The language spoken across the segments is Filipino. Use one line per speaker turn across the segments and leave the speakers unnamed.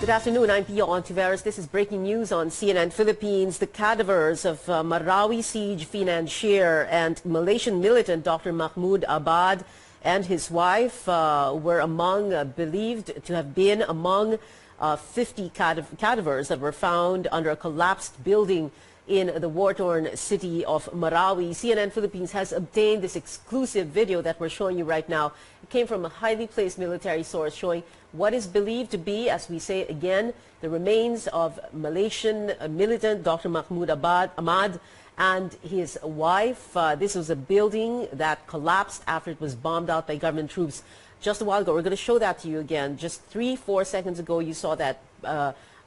Good afternoon, I'm Pia Ontiveros. This is breaking news on CNN Philippines. The cadavers of Marawi siege financier and Malaysian militant Dr. Mahmud Ahmad and his wife were believed to have been among 50 cadavers that were found under a collapsed building in the war-torn city of Marawi. CNN Philippines has obtained this exclusive video that we're showing you right now. It came from a highly placed military source showing what is believed to be, as we say again, the remains of Malaysian militant Dr. Mahmud Ahmad and his wife. This was a building that collapsed after it was bombed out by government troops just a while ago. We're going to show that to you again. Just 3-4 seconds ago, you saw that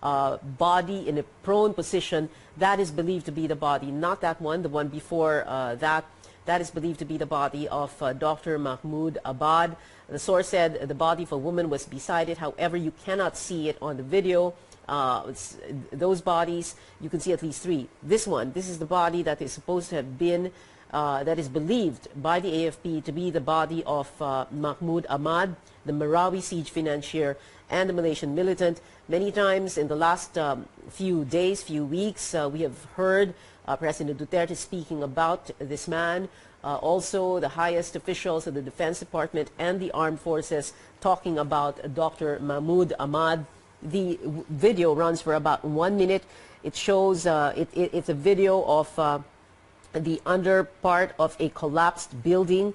body in a prone position. That is believed to be the body, not that one, the one before that. That is believed to be the body of Dr. Mahmud Ahmad. The source said the body of a woman was beside it. However, you cannot see it on the video. Those bodies, you can see at least 3. This is the body that is supposed to have been, that is believed by the AFP to be the body of Mahmud Ahmad, the Marawi siege financier, and the Malaysian militant. Many times in the last few days, few weeks, we have heard President Duterte speaking about this man. Also, the highest officials of the Defense Department and the Armed Forces talking about Dr. Mahmud Ahmad. The video runs for about 1 minute. It shows, it's a video of the under part of a collapsed building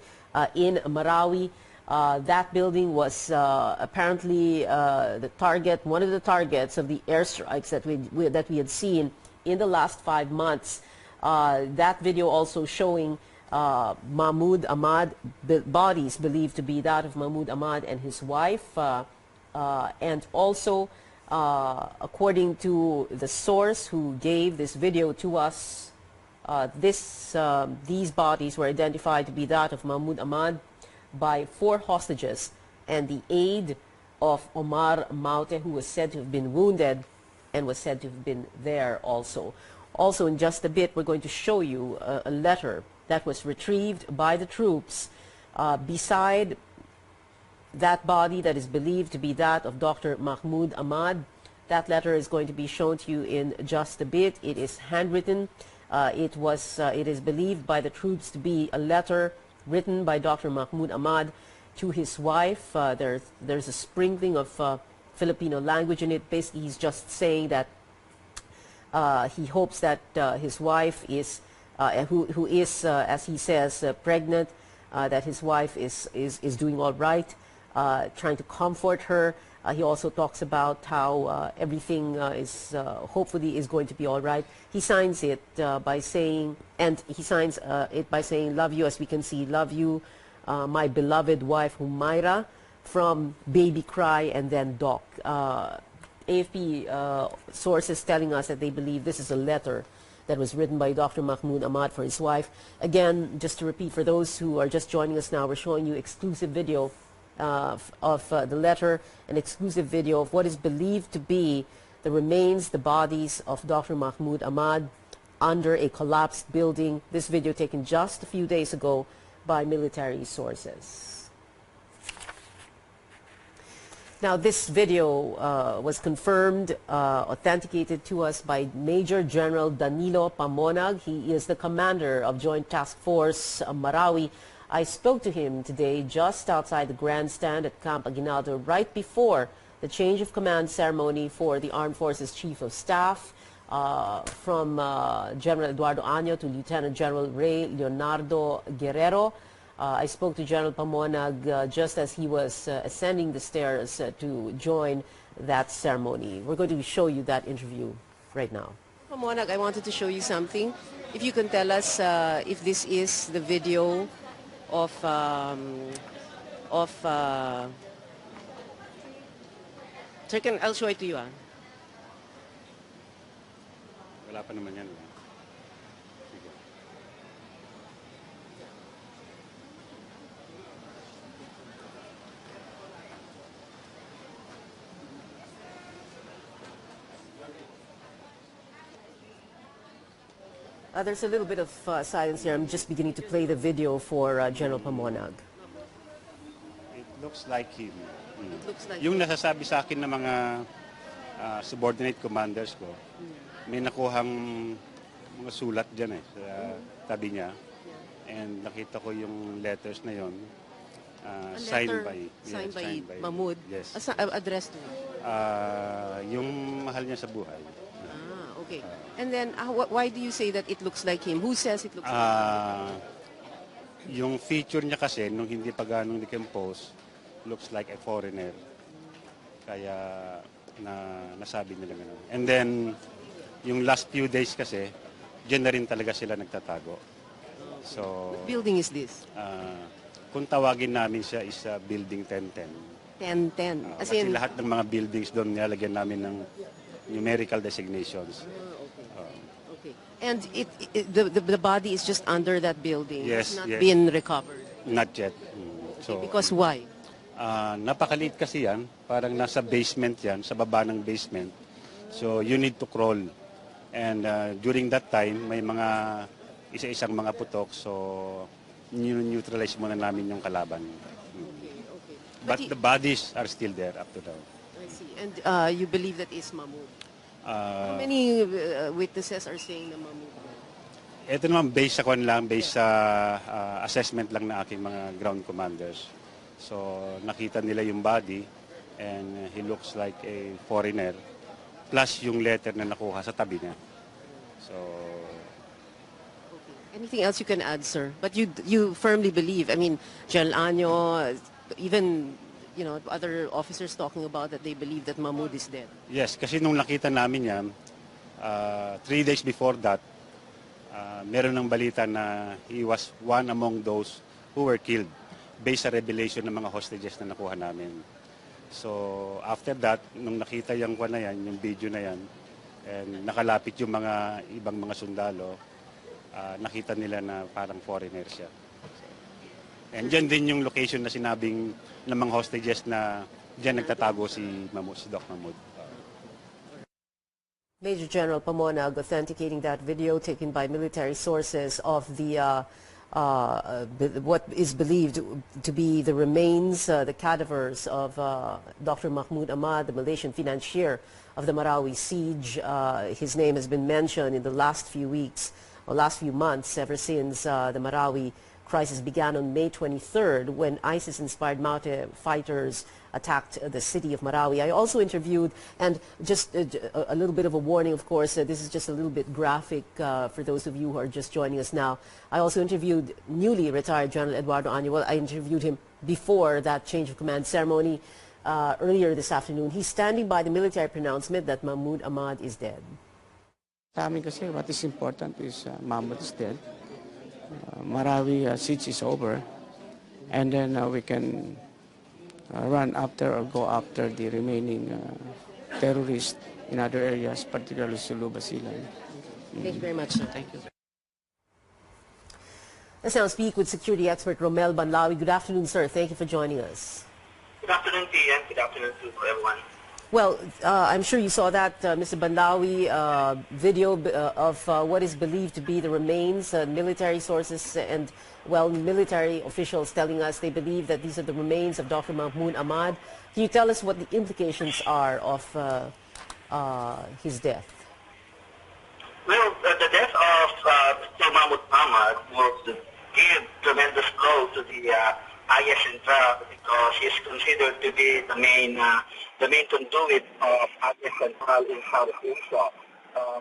in Marawi. That building was apparently the target, one of the targets of the airstrikes that we had seen in the last 5 months. That video also showing Mahmud Ahmad, bodies believed to be that of Mahmud Ahmad and his wife, and also according to the source who gave this video to us, these bodies were identified to be that of Mahmud Ahmad by 4 hostages and the aide of Omar MAUTE, who was said to have been wounded and was said to have been there also. Also, in just a bit, we're going to show you a letter that was retrieved by the troops beside that body that is believed to be that of Dr. Mahmud Ahmad. That letter is going to be shown to you in just a bit. It is handwritten. It is believed by the troops to be a letter written by Dr. Mahmud Ahmad to his wife. There's a sprinkling of Filipino language in it. Basically, he's just saying that he hopes that his wife is, who is, as he says, pregnant, that his wife is doing all right, trying to comfort her. He also talks about how everything is hopefully is going to be all right. He signs it by saying, and he signs it by saying, "Love you," as we can see, "Love you, my beloved wife Humaira," from baby cry and then Doc. AFP sources telling us that they believe this is a letter that was written by Dr. Mahmud Ahmad for his wife. Again, just to repeat, for those who are just joining us now, we're showing you exclusive video of the letter, an exclusive video of what is believed to be the remains, the bodies of Dr. Mahmud Ahmad under a collapsed building. This video taken just a few days ago by military sources. Now, this video was confirmed, authenticated to us by Major General Danilo Pamonag. He is the commander of Joint Task Force Marawi. I spoke to him today just outside the grandstand at Camp Aguinaldo right before the change of command ceremony for the Armed Forces Chief of Staff from General Eduardo Año to Lieutenant General Ray Leonardo Guerrero. I spoke to General Pamonag just as he was ascending the stairs to join that ceremony. We're going to show you that interview right now. Pamonag, I wanted to show you something. If you can tell us if this is the video of second, I'll show it to you.
Wala pa naman yan.
There's a little bit of silence here. I'm just beginning to play the video for General Pamonag.
It looks like him.
It looks like
yung nasasabi sa akin ng mga subordinate commanders ko, may nakuhang mga sulat dyan sa tabi niya. And nakita ko yung letters na yon, signed by
Mahmud.
Yes.
Addressed to?
Yung mahal niya sa buhay.
Okay. And then, why do you say that it looks like him? Who says it looks like him?
Yung feature niya kasi, nung hindi pa ganong decompose, looks like a foreigner. Kaya nasabi nila gano'n. And then, yung last few days kasi, dyan na rin talaga sila nagtatago. So,
what building is this?
Kung tawagin namin siya is building 1010.
1010.
Kasi lahat ng mga buildings doon nilalagyan namin ng numerical designations.
Okay. And the body is just under that building.
Yes,
It's not
yes.
been recovered.
Not yet. So,
Because why?
napakaliit kasi yan. Parang nasa basement yan, sa baba ng basement. So you need to crawl. And during that time, may mga isa-isang mga putok. So neutralize muna namin yung kalaban.
Okay.
But the bodies are still there up to now.
I see. And you believe that is Mahmud? How
Uh,
many witnesses are saying na Mahmud?
Ito naman based sa assessment lang na aking mga ground commanders. So nakita nila yung body and he looks like a foreigner plus yung letter na nakuha sa tabi niya. So
Anything else you can add, sir? But you firmly believe, I mean, General Año, even other officers talking about that they believe that Mahmud is dead.
yes, kasi nung nakita namin yan, 3 days before that, meron ng balita na he was one among those who were killed based sa revelation ng mga hostages na nakuha namin. So after that, nung nakita yung kwa na yan, yung video na yan, and nakalapit yung mga ibang mga sundalo, nakita nila na parang foreigner siya. And dyan din yung location na sinabing ng mga hostages na dyan nagtatago si Doc Mahmud.
Major General Pamonag authenticating that video taken by military sources of the what is believed to be the remains, the cadavers of Dr. Mahmud Ahmad, the Malaysian financier of the Marawi siege. His name has been mentioned in the last few weeks or last few months ever since the Marawi crisis began on May 23rd when ISIS-inspired MAUTE fighters attacked the city of Marawi. I also interviewed, and just a little bit of a warning, of course, this is just a little bit graphic for those of you who are just joining us now. I also interviewed newly retired General Eduardo Año. I interviewed him before that change of command ceremony earlier this afternoon. He's standing by the military pronouncement that Mahmud Ahmad is dead.
Sa amin kasi, what is important is Mahmud is dead. Marawi siege is over, and then we can run after or go after the remaining terrorists in other areas, particularly Sulu Basilan.
Thank you very much, sir.
Thank you.
Let's now speak with security expert Romel Banlawi. Good afternoon, sir. Thank you for joining us.
Good afternoon, Tian. Good afternoon to everyone.
Well, I'm sure you saw that, Mr. Banlawi, video of what is believed to be the remains, military sources and, well, military officials telling us they believe that these are the remains of Dr. Mahmud Ahmad. Can you tell us what the implications are of his death?
Well, the death of Dr. Mahmud Ahmad will give tremendous blow to the IS Central because he's considered to be the main conduit of IS Central in South Asia.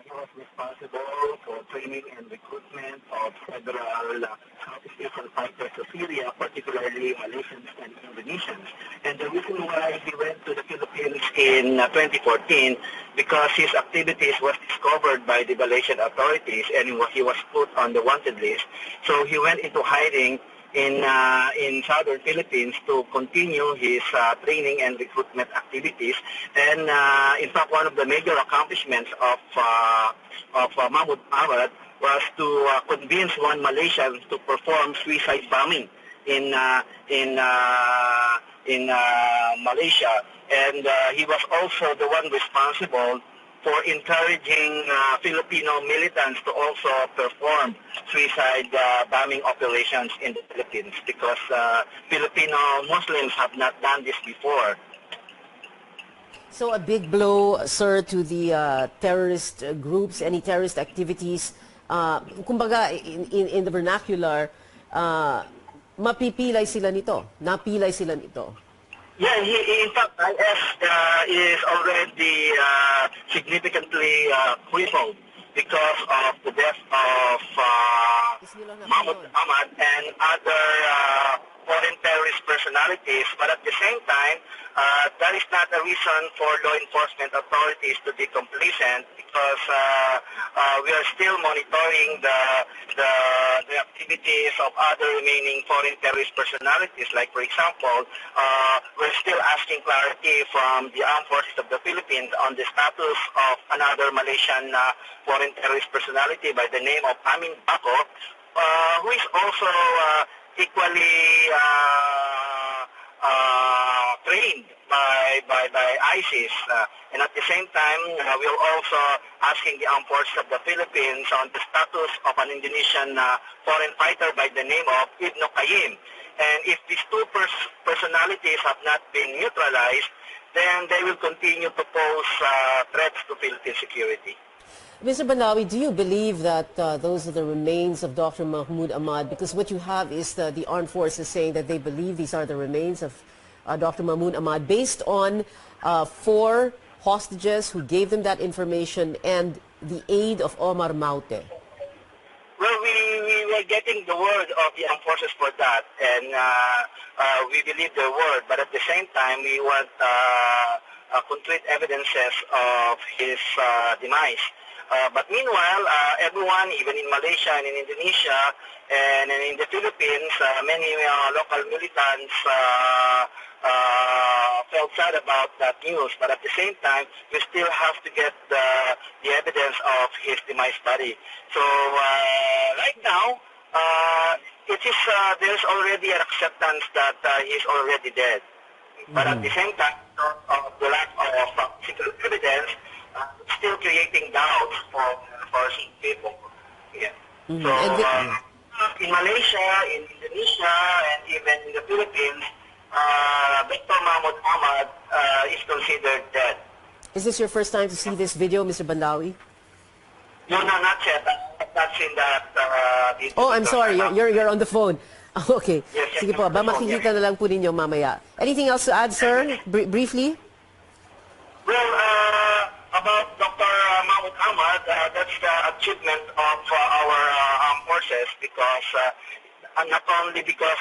He was responsible for training and recruitment of several Southeast Asian fighters to Syria, particularly Malaysians and Indonesians. And the reason why he went to the Philippines in 2014 because his activities was discovered by the Malaysian authorities and he was put on the wanted list. So he went into hiding in southern Philippines to continue his training and recruitment activities. And in fact, one of the major accomplishments of Mahmud Ahmad was to convince one Malaysian to perform suicide bombing in Malaysia. And he was also the one responsible for encouraging Filipino militants to also perform suicide bombing operations in the Philippines because Filipino Muslims have not done this before.
So a big blow, sir, to the terrorist groups, any terrorist activities. Kumbaga, in the vernacular, mapipilay sila nito, napilay sila nito.
Yeah, in fact, IS is already significantly crippled because of the death of Mahmud Ahmad and other foreign terrorist personalities. But at the same time, that is not a reason for law enforcement authorities to be complacent, because we are still monitoring the activities of other remaining foreign terrorist personalities. Like, for example, we're still asking clarity from the armed forces of the Philippines on the status of another Malaysian foreign terrorist personality by the name of Amin Bako, who is also equally trained by ISIS. And at the same time, we're also asking the armed forces of the Philippines on the status of an Indonesian foreign fighter by the name of Ibn Qayyim. And if these two personalities have not been neutralized, then they will continue to pose threats to Philippine security.
Mr. Banawi, do you believe that those are the remains of Dr. Mahmud Ahmad? Because what you have is the armed forces saying that they believe these are the remains of Dr. Mahmud Ahmad based on 4 hostages who gave them that information and the aid of Omar Maute.
Well, we were getting the word of the armed forces for that, and we believe their word, but at the same time, we want concrete evidences of his demise. But meanwhile, everyone, even in Malaysia and in Indonesia and in the Philippines, many local militants felt sad about that news. But at the same time, we still have to get the evidence of his demise body. So right now, there's already an acceptance that he's already dead. But at the same time, of the lack of physical evidence, still creating doubts for some people. Yeah. So in Malaysia, in Indonesia, and even in the Philippines, Dr. Mahmud Ahmad is considered dead.
Is this your first time to see this video, Mr. Bandawi?
No, not yet. That's in that video.
Oh, I'm sorry. You're on the phone. Okay.
Yes,
Sige po, makikita na lang po ninyo mamaya. Anything else to add, sir? Briefly?
Well, about Dr. Mahmud Ahmad, that's the achievement of our armed forces, because not only because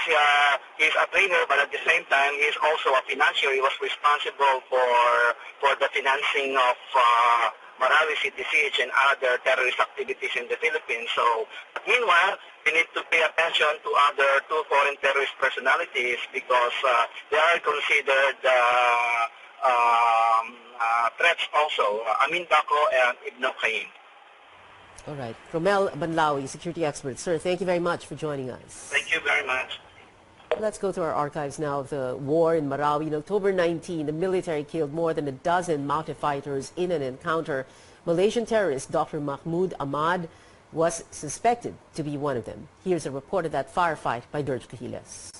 he's a trainer, but at the same time he's also a financier. He was responsible for the financing of Marawi city siege and other terrorist activities in the Philippines. So, meanwhile, we need to pay attention to other 2 foreign terrorist personalities, because they are considered threats also, Amin Bako and Ibn Qayyim.
All right. Romel Banlawi, security expert. Sir, thank you very much for joining us.
Thank you very much.
Let's go to our archives now of the war in Marawi. In October 19, the military killed more than a dozen MAUTE fighters in an encounter. Malaysian terrorist Dr. Mahmud Ahmad was suspected to be one of them. Here's a report of that firefight by Dirge Cahiles.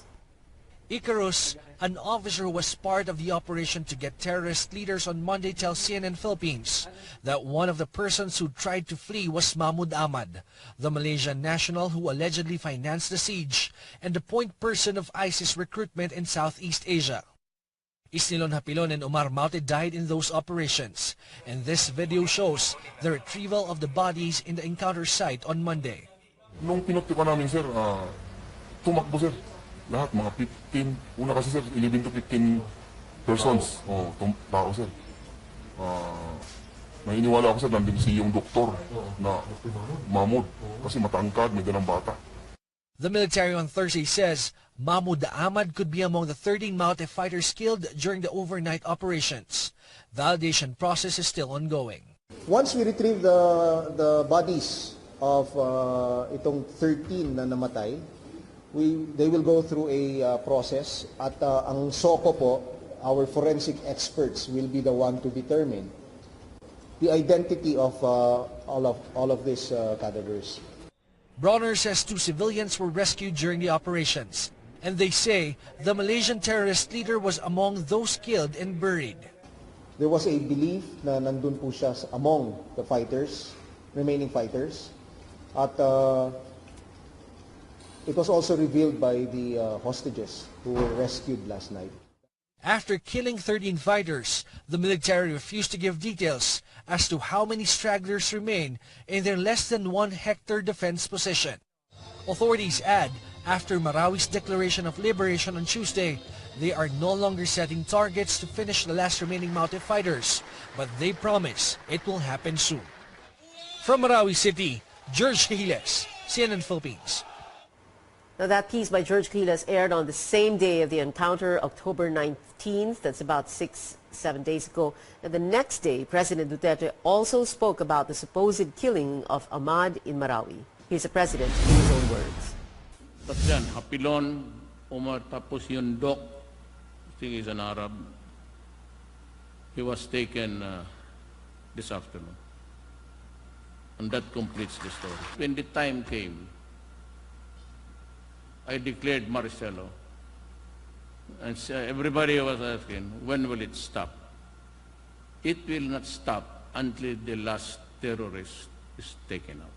Icarus, an officer who was part of the operation to get terrorist leaders on Monday, tells CNN Philippines that one of the persons who tried to flee was Mahmud Ahmad, the Malaysian national who allegedly financed the siege and the point person of ISIS recruitment in Southeast Asia. Isnilon Hapilon and Omar Maute died in those operations, and this video shows the retrieval of the bodies in the encounter site on Monday.
Nung pinagtipan namin, sir, tumakbo, sir. Lahat, mga 15. Una kasi, sir, 11 to 15 persons. Tao, sir. Nainiwala ako, sir, nandun yung doktor na Mahmud. Kasi matangkad, may dalang bata.
The military on Thursday says Mahmud Ahmad could be among the 13 MAUTE fighters killed during the overnight operations. Validation process is still ongoing.
Once we retrieve the bodies of itong 13 na namatay, they will go through a process, at ang SOCO po, our forensic experts, will be the one to determine the identity of all of these cadavers.
Bronner says 2 civilians were rescued during the operations, and they say the Malaysian terrorist leader was among those killed and buried.
There was a belief na nandun po siya among the fighters, remaining fighters. At it was also revealed by the hostages who were rescued last night.
After killing 13 fighters, the military refused to give details as to how many stragglers remain in their less than 1 hectare defense position. Authorities add, after Marawi's declaration of liberation on Tuesday, they are no longer setting targets to finish the last remaining MAUTE fighters, but they promise it will happen soon. From Marawi City, George Giles, CNN Philippines.
Now that piece by George Giles aired on the same day of the encounter, October 19th. That's about 6-7 days ago. And the next day, President Duterte also spoke about the supposed killing of Ahmad in Marawi. Here's the president in his own words.
Tapos yan, hapilon, tapos yung doc, I think he's an Arab. He was taken this afternoon. And that completes the story. When the time came, I declared Marcelo. And everybody was asking, when will it stop? It will not stop until the last terrorist is taken out.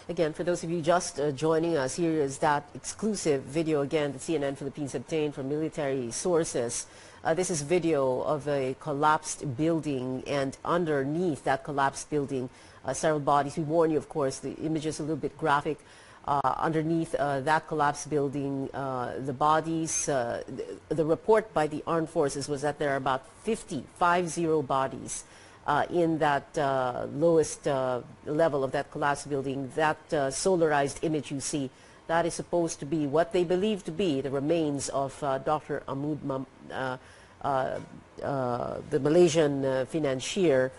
Again, for those of you just joining us, here is that exclusive video again that CNN Philippines obtained from military sources. This is video of a collapsed building, and underneath that collapsed building, several bodies. We warn you, of course, the image is a little bit graphic. Underneath that collapsed building, the bodies, the report by the armed forces was that there are about 50 bodies in that lowest level of that collapsed building. That solarized image you see, that is supposed to be what they believe to be the remains of Dr. Mahmud, the Malaysian financier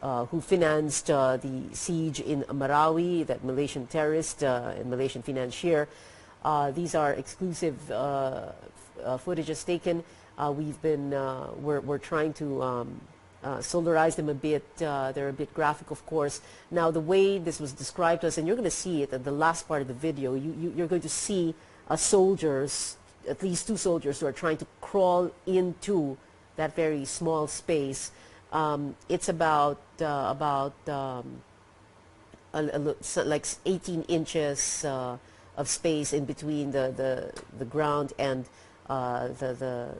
who financed the siege in Marawi, that Malaysian terrorist and Malaysian financier. These are exclusive footages taken. We're trying to solarize them a bit. They're a bit graphic, of course. Now, the way this was described to us, and you're going to see it at the last part of the video, you're going to see soldiers, at least 2 soldiers, who are trying to crawl into that very small space. It's about like 18 inches of space in between the ground and the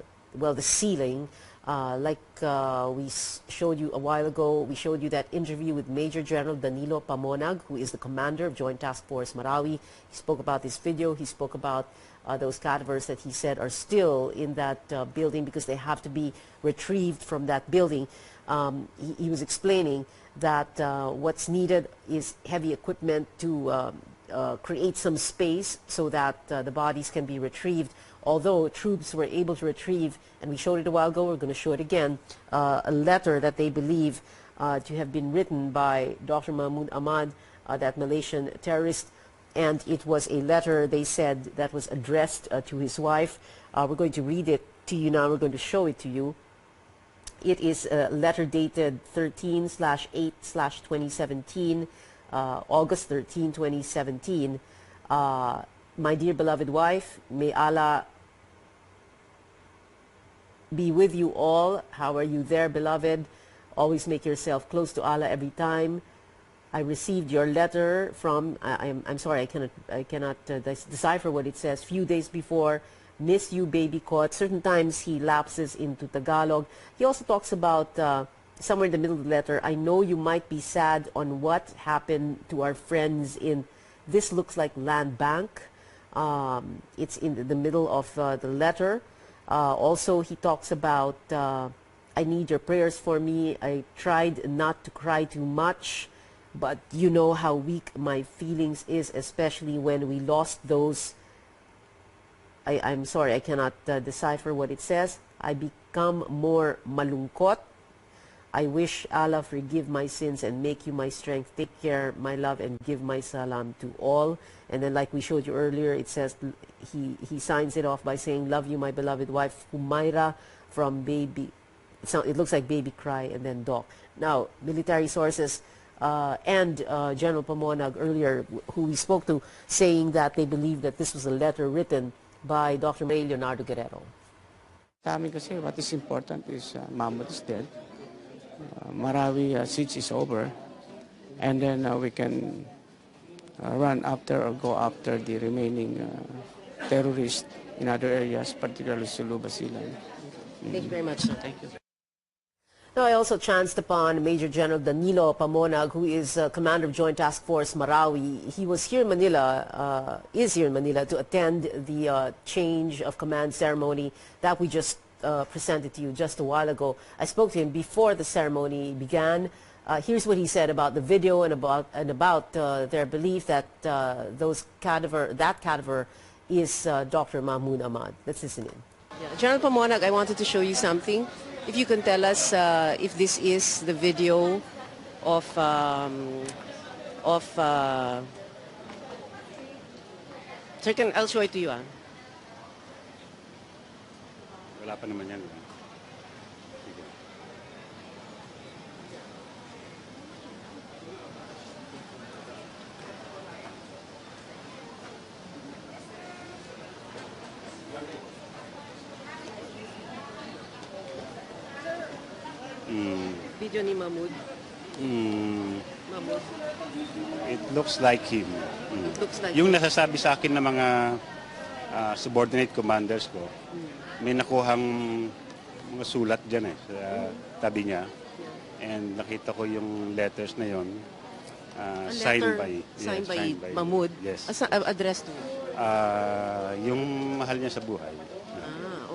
ceiling. Like we showed you a while ago, we showed you that interview with Major General Danilo Pamonag, who is the commander of Joint Task Force Marawi. He spoke about this video. He spoke about those cadavers that he said are still in that building because they have to be retrieved from that building. He was explaining that what's needed is heavy equipment to create some space so that the bodies can be retrieved. Although troops were able to retrieve, and we showed it a while ago, we're going to show it again, a letter that they believe to have been written by Dr. Mahmud Ahmad, that Malaysian terrorist. And it was a letter, they said, that was addressed to his wife. We're going to read it to you now. We're going to show it to you. It is a letter dated 13/8/2017, August 13, 2017. My dear beloved wife, may Allah be with you all. How are you there, beloved? Always make yourself close to Allah every time. I received your letter from, I'm sorry, I cannot decipher what it says. Few days before, miss you, baby caught. Certain times he lapses into Tagalog. He also talks about, somewhere in the middle of the letter, I know you might be sad on what happened to our friends in, this looks like Land Bank. It's in the middle of the letter. Also, he talks about, I need your prayers for me. I tried not to cry too much, but you know how weak my feelings is, especially when we lost those. I'm sorry, I cannot decipher what it says. I become more malungkot. I wish Allah forgive my sins and make you my strength. Take care, my love, and give my salam to all. And then, like we showed you earlier, it says, he signs it off by saying, love you, my beloved wife, Humaira, from baby. It looks like baby cry, and then Doc. Now, military sources and General Pamonag earlier, who we spoke to, saying that they believe that this was a letter written by Dr. Ray Leonardo Guerrero.
Sa amin kasi, what is important is Mahmud is dead. Marawi siege is over. And then we can run after or go after the remaining terrorists in other areas, particularly Sulu Basilan.
Thank you very much, sir.
Thank you.
Now, I also chanced upon Major General Danilo Pamonag, who is Commander of Joint Task Force Marawi. He was here in Manila, is here in Manila to attend the change of command ceremony that we just presented to you just a while ago. I spoke to him before the ceremony began. Here's what he said about the video and about their belief that that cadaver is Dr. Mahmud Ahmad. Let's listen in. Yeah. General Pamonag, I wanted to show you something. If you can tell us if this is the video of sir, I'll show it to you.
Wala pa naman yan.
Video ni Mahmud. Mahmud.
It looks like him.
It looks like
yung nasasabi sa akin ng mga subordinate commanders ko, may nakuhang mga sulat dyan sa tabi niya. And nakita ko yung letters na yon signed by
Mahmud.
Yes.
Addressed to?
Yung mahal niya sa buhay.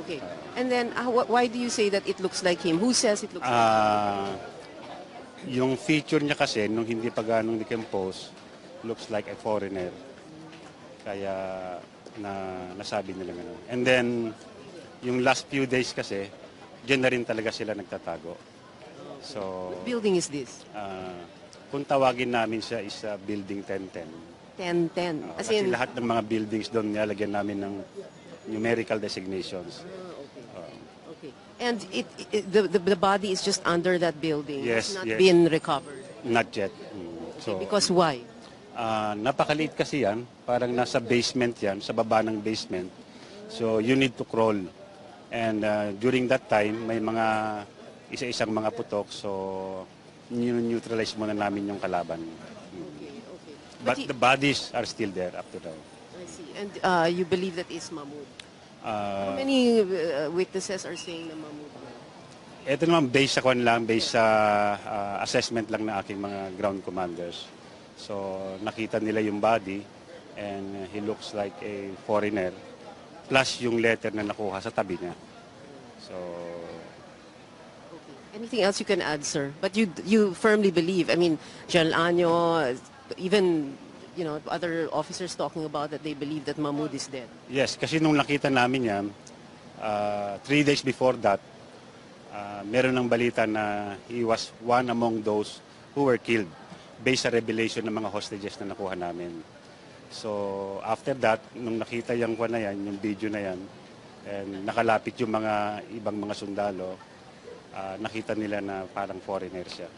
Okay. And then, why do you say that it looks like him? Who says it looks like him?
Yung feature niya kasi, nung hindi pa ganong decompose, looks like a foreigner. Kaya nasabi nila gano'n. And then, yung last few days kasi, dyan na rin talaga sila nagtatago. So,
what building is this?
Kung tawagin namin siya is Building 1010.
1010.
Kasi lahat ng mga buildings doon nilalagyan namin ng numerical designations.
Okay. And the body is just under that building.
Yes,
it's not
yes.
been recovered.
Not yet. So,
because why?
Napakaliit kasi yan. Parang nasa basement yan, sa baba ng basement. So you need to crawl. And during that time, may mga isa-isang mga putok. So neutralize muna namin yung kalaban.
Okay.
But the bodies are still there up to now.
I see. And you believe that is Mahmud? How many witnesses are saying na Mahmud?
Ito naman based sa based sa assessment lang ng aking mga ground commanders. So nakita nila yung body and he looks like a foreigner plus yung letter na nakuha sa tabi niya. So
okay. Anything else you can add, sir? But you firmly believe, I mean, General Año, even other officers talking about that they believe that Mahmud is dead.
Yes, kasi nung nakita namin yan, 3 days before that, meron ng balita na he was one among those who were killed based sa revelation ng mga hostages na nakuha namin. So after that, nung nakita yung video na yan, and nakalapit yung mga ibang mga sundalo, nakita nila na parang foreigner siya.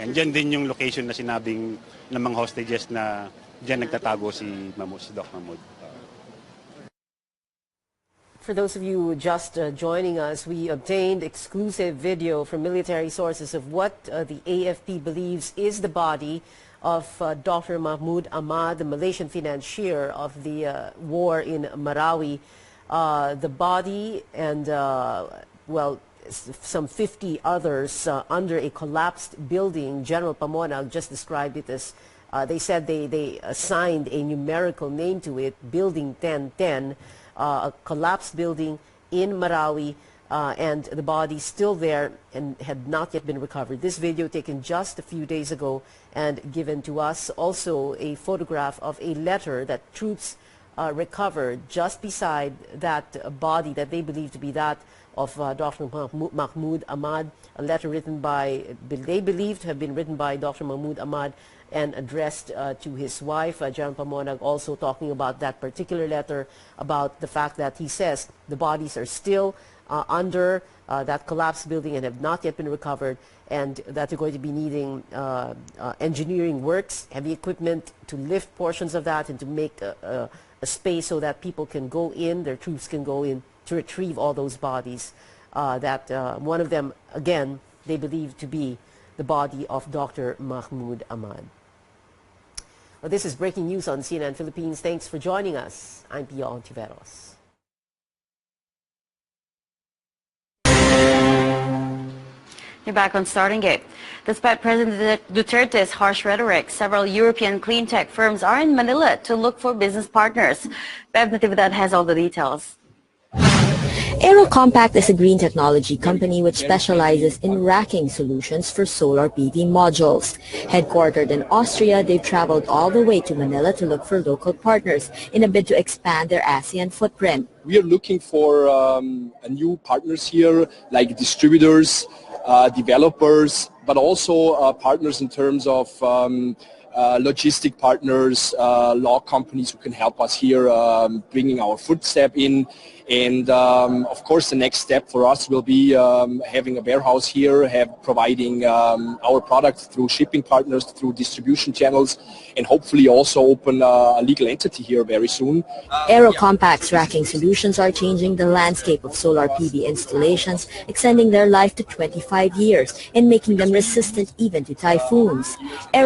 And dyan din yung location na sinabing ng mga hostages na dyan nagtatago si Doc Mahmud.
For those of you just joining us, we obtained exclusive video from military sources of what the AFP believes is the body of Dr. Mahmud Ahmad, the Malaysian financier of the war in Marawi. The body and, some 50 others under a collapsed building. General Pamonag just described it as, they said they assigned a numerical name to it, Building 1010, a collapsed building in Marawi, and the body still there and had not yet been recovered. This video taken just a few days ago and given to us. Also a photograph of a letter that troops recovered just beside that body that they believe to be that of Dr. Mahmud Ahmad, a letter written by, they believe to have been written by Dr. Mahmud Ahmad and addressed to his wife. General Pamonag also talking about that particular letter, about the fact that he says the bodies are still under that collapsed building and have not yet been recovered, and that they're going to be needing engineering works, heavy equipment to lift portions of that and to make a space so that people can go in, their troops can go in to retrieve all those bodies. One of them, again, they believe to be the body of Dr. Mahmoud Ahmad. Well, this is breaking news on CNN Philippines. Thanks for joining us. I'm Pia Ontiveros.
You're back on Starting Gate. Despite President Duterte's harsh rhetoric, several European clean tech firms are in Manila to look for business partners. Bev Natividad has all the details.
Compact is a green technology company which specializes in racking solutions for solar PV modules. Headquartered in Austria, they've traveled all the way to Manila to look for local partners in a bid to expand their ASEAN footprint.
We are looking for new partners here, like distributors, developers, but also partners in terms of logistic partners, law companies who can help us here bringing our footstep in. And of course, the next step for us will be having a warehouse here, providing our products through shipping partners, through distribution channels, and hopefully also open a legal entity here very soon.
Compact's racking solutions are changing the landscape of solar PV installations, extending their life to 25 years and making them resistant even to typhoons.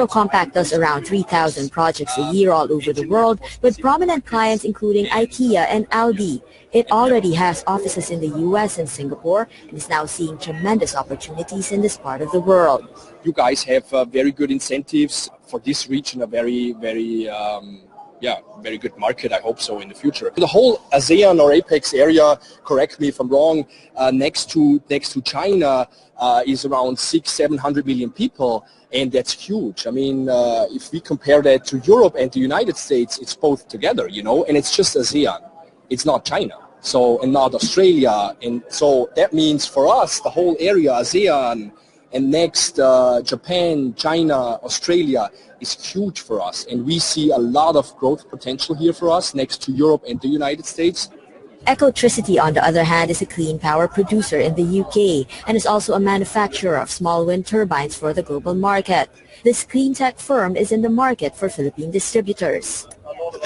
Compact does around 3,000 projects a year all over the world with prominent clients including IKEA and Aldi. It already has offices in the U.S. and Singapore and is now seeing tremendous opportunities in this part of the world.
You guys have very good incentives for this region, a very good market, I hope so, in the future. The whole ASEAN or APEX area, correct me if I'm wrong, next to China is around 600-700 million people, and that's huge. I mean, if we compare that to Europe and the United States, it's both together, you know, and it's just ASEAN. It's not China, so, and not Australia, and so that means for us, the whole area, ASEAN, and next Japan, China, Australia, is huge for us, and we see a lot of growth potential here for us next to Europe and the United States.
Ecotricity, on the other hand, is a clean power producer in the UK and is also a manufacturer of small wind turbines for the global market. This clean tech firm is in the market for Philippine distributors.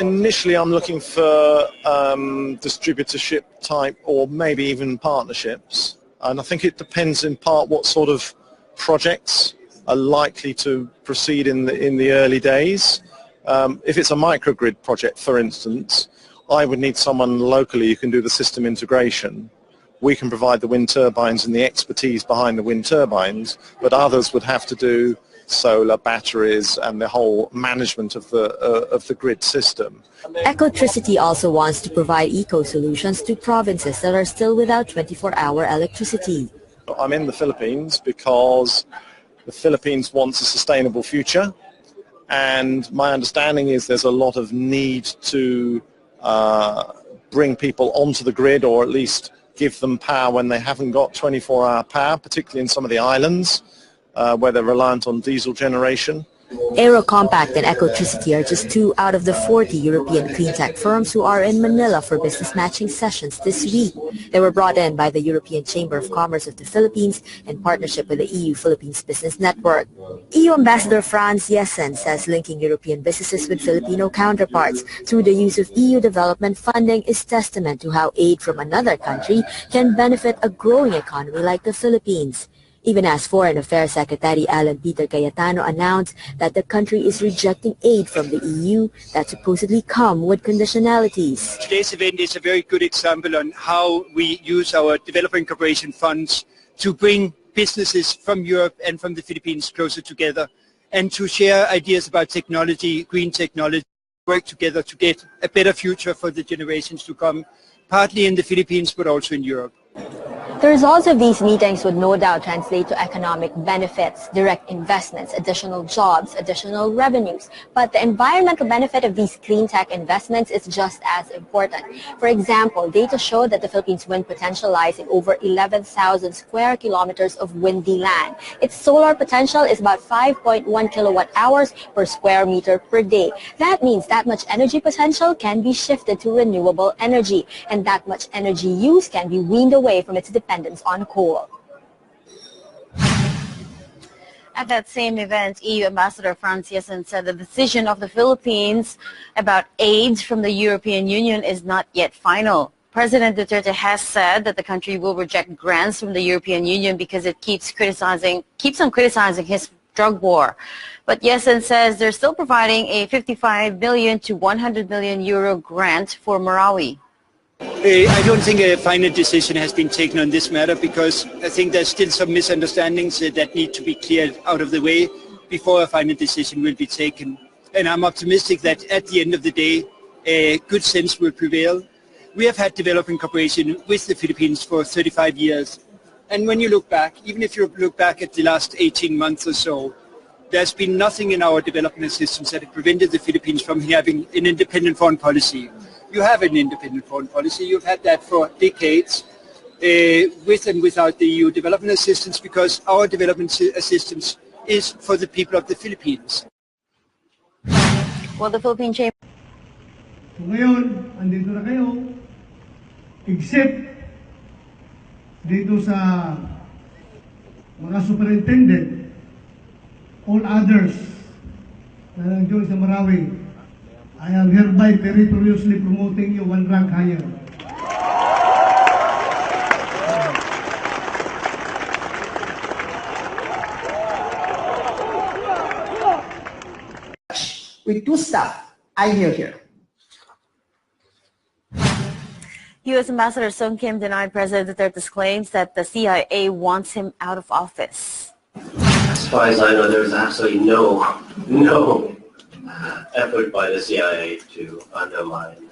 Initially, I'm looking for distributorship type or maybe even partnerships, and I think it depends in part what sort of projects are likely to proceed in the early days. If it's a microgrid project, for instance, I would need someone locally who can do the system integration. We can provide the wind turbines and the expertise behind the wind turbines, but others would have to do solar, batteries, and the whole management of the grid system.
Ecotricity also wants to provide eco-solutions to provinces that are still without 24-hour electricity.
I'm in the Philippines because the Philippines wants a sustainable future, and my understanding is there's a lot of need to bring people onto the grid, or at least give them power when they haven't got 24-hour power, particularly in some of the islands where they're reliant on diesel generation.
Compact and Ecotricity are just 2 out of the 40 European clean tech firms who are in Manila for business matching sessions this week. They were brought in by the European Chamber of Commerce of the Philippines in partnership with the EU Philippines Business Network. EU Ambassador Jessen says linking European businesses with Filipino counterparts through the use of EU development funding is testament to how aid from another country can benefit a growing economy like the Philippines. Even as Foreign Affairs Secretary Alan Peter Cayetano announced that the country is rejecting aid from the EU that supposedly come with conditionalities.
Today's event is a very good example on how we use our development cooperation funds to bring businesses from Europe and from the Philippines closer together, and to share ideas about technology, green technology, work together to get a better future for the generations to come, partly in the Philippines but also in Europe.
The results of these meetings would no doubt translate to economic benefits, direct investments, additional jobs, additional revenues. But the environmental benefit of these clean tech investments is just as important. For example, data show that the Philippines' wind potential lies in over 11,000 square kilometers of windy land. Its solar potential is about 5.1 kilowatt hours per square meter per day. That means that much energy potential can be shifted to renewable energy, and that much energy use can be weaned away from its dependence on coal.
At that same event, EU Ambassador Jessen said the decision of the Philippines about aid from the European Union is not yet final. President Duterte has said that the country will reject grants from the European Union because it keeps on criticizing his drug war. But Jessen says they're still providing a 55 million to 100 million euro grant for Marawi.
I don't think a final decision has been taken on this matter because I think there's still some misunderstandings that need to be cleared out of the way before a final decision will be taken. And I'm optimistic that at the end of the day, good sense will prevail. We have had development cooperation with the Philippines for 35 years. And when you look back, even if you look back at the last 18 months or so, there's been nothing in our development assistance that has prevented the Philippines from having an independent foreign policy. You have an independent foreign policy. You've had that for decades, with and without the EU development assistance, because our development assistance is for the people of the Philippines.
Well, the Philippine Chamber.
So ngayon, andito na kayo, except dito sa mga superintendent, all others na nandiyon sa Marawi, I am hereby peritoriously promoting you one rank higher.
With two staff, I hear here.
U.S. Ambassador Sung Kim denied President Duterte's claims that the CIA wants him out of office.
As far as I know, there's absolutely no effort by the CIA to undermine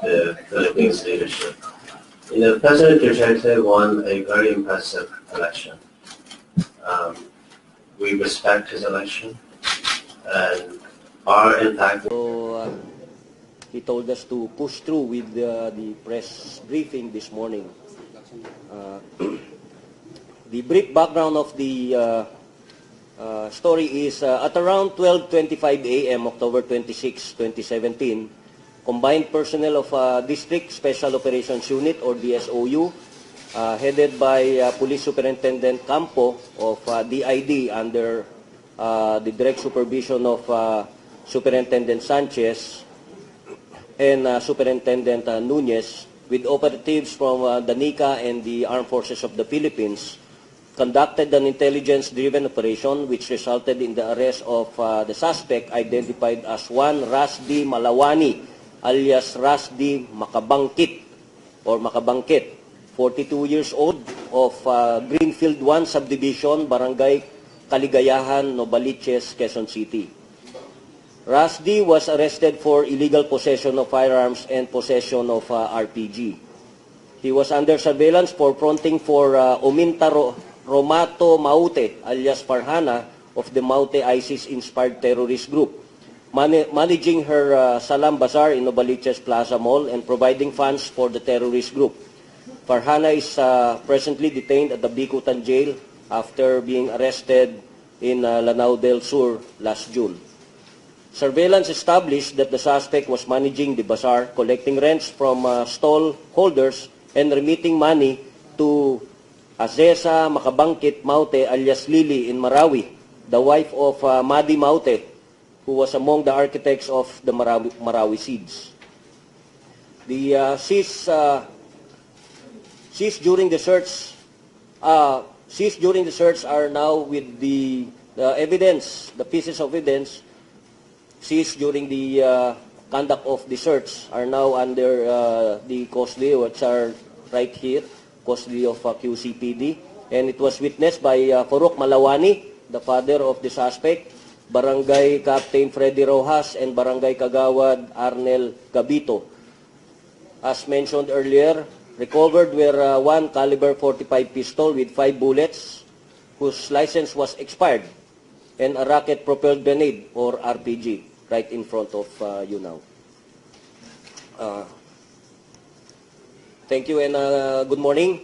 the Philippines leadership. President Duterte won a very impressive election. We respect his election and are in fact...
So, he told us to push through with the press briefing this morning. The brief background of the story is at around 12:25 a.m. October 26, 2017, combined personnel of District Special Operations Unit or DSOU, headed by Police Superintendent Campo of DID under the direct supervision of Superintendent Sanchez and Superintendent Nunez, with operatives from the NICA and the Armed Forces of the Philippines, conducted an intelligence-driven operation which resulted in the arrest of the suspect identified as Juan Rasdi Malawani alias Rasdi Makabangkit or Makabangkit, 42 years old, of Greenfield 1 Subdivision, Barangay Kaligayahan, Novaliches, Quezon City. Rasdi was arrested for illegal possession of firearms and possession of RPG. He was under surveillance for fronting for Omintaro Romato Maute alias Farhana of the Maute ISIS-inspired terrorist group, managing her Salam Bazaar in Novaliches Plaza Mall and providing funds for the terrorist group. Farhana is presently detained at the Bicutan jail after being arrested in Lanao del Sur last June. Surveillance established that the suspect was managing the bazaar, collecting rents from stall holders and remitting money to Azesa Makabangkit Maute alias Lily in Marawi, the wife of Madi Maute, who was among the architects of the Marawi siege. The seized during the search are now with the evidence, the pieces of evidence seized during the conduct of the search are now under the custody, which are right here, custody of QCPD, and it was witnessed by Faruk Malawani, the father of the suspect, Barangay Captain Freddy Rojas, and Barangay Kagawad Arnel Gabito. As mentioned earlier, recovered were one caliber .45 pistol with 5 bullets, whose license was expired, and a rocket-propelled grenade or RPG, right in front of you now. Thank you and good morning.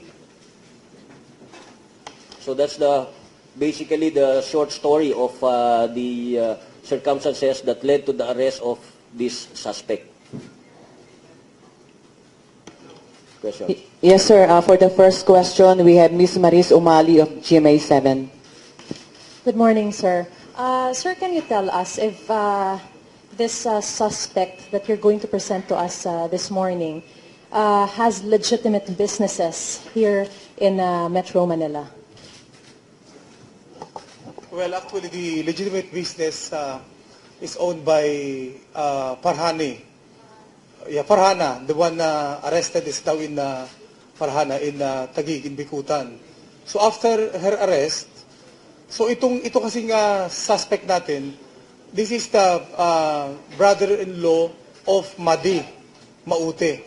So that's basically the short story of the circumstances that led to the arrest of this suspect. Questions?
Yes, sir. For the first question, we have Ms. Maris Umali of GMA 7. Good morning, sir. Sir, can you tell us if this suspect that you're going to present to us this morning has legitimate businesses here in Metro Manila?
Well, actually, the legitimate business is owned by Farhani. Yeah, Farhana, the one arrested is now in Farhana in Taguig, in Bikutan. So after her arrest, so ito kasing suspect natin, this is the brother-in-law of Madi, Maute,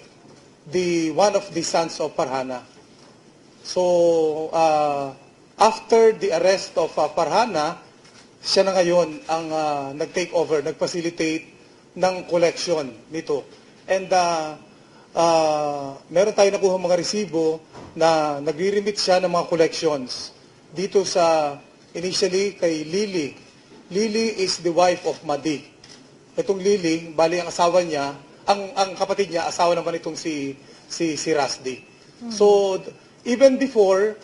one of the sons of Farhana. So after the arrest of Farhana, siya na ngayon ang nag-take over, nag-facilitate ng collection nito. And meron tayo nakuha mga resibo na nagre-remit siya ng mga collections dito sa, initially kay Lily. Lily is the wife of Madi. Itong Lily, bali ang asawa niya, ang kapatid niya, asawa naman itong si Rasdi. So, even before,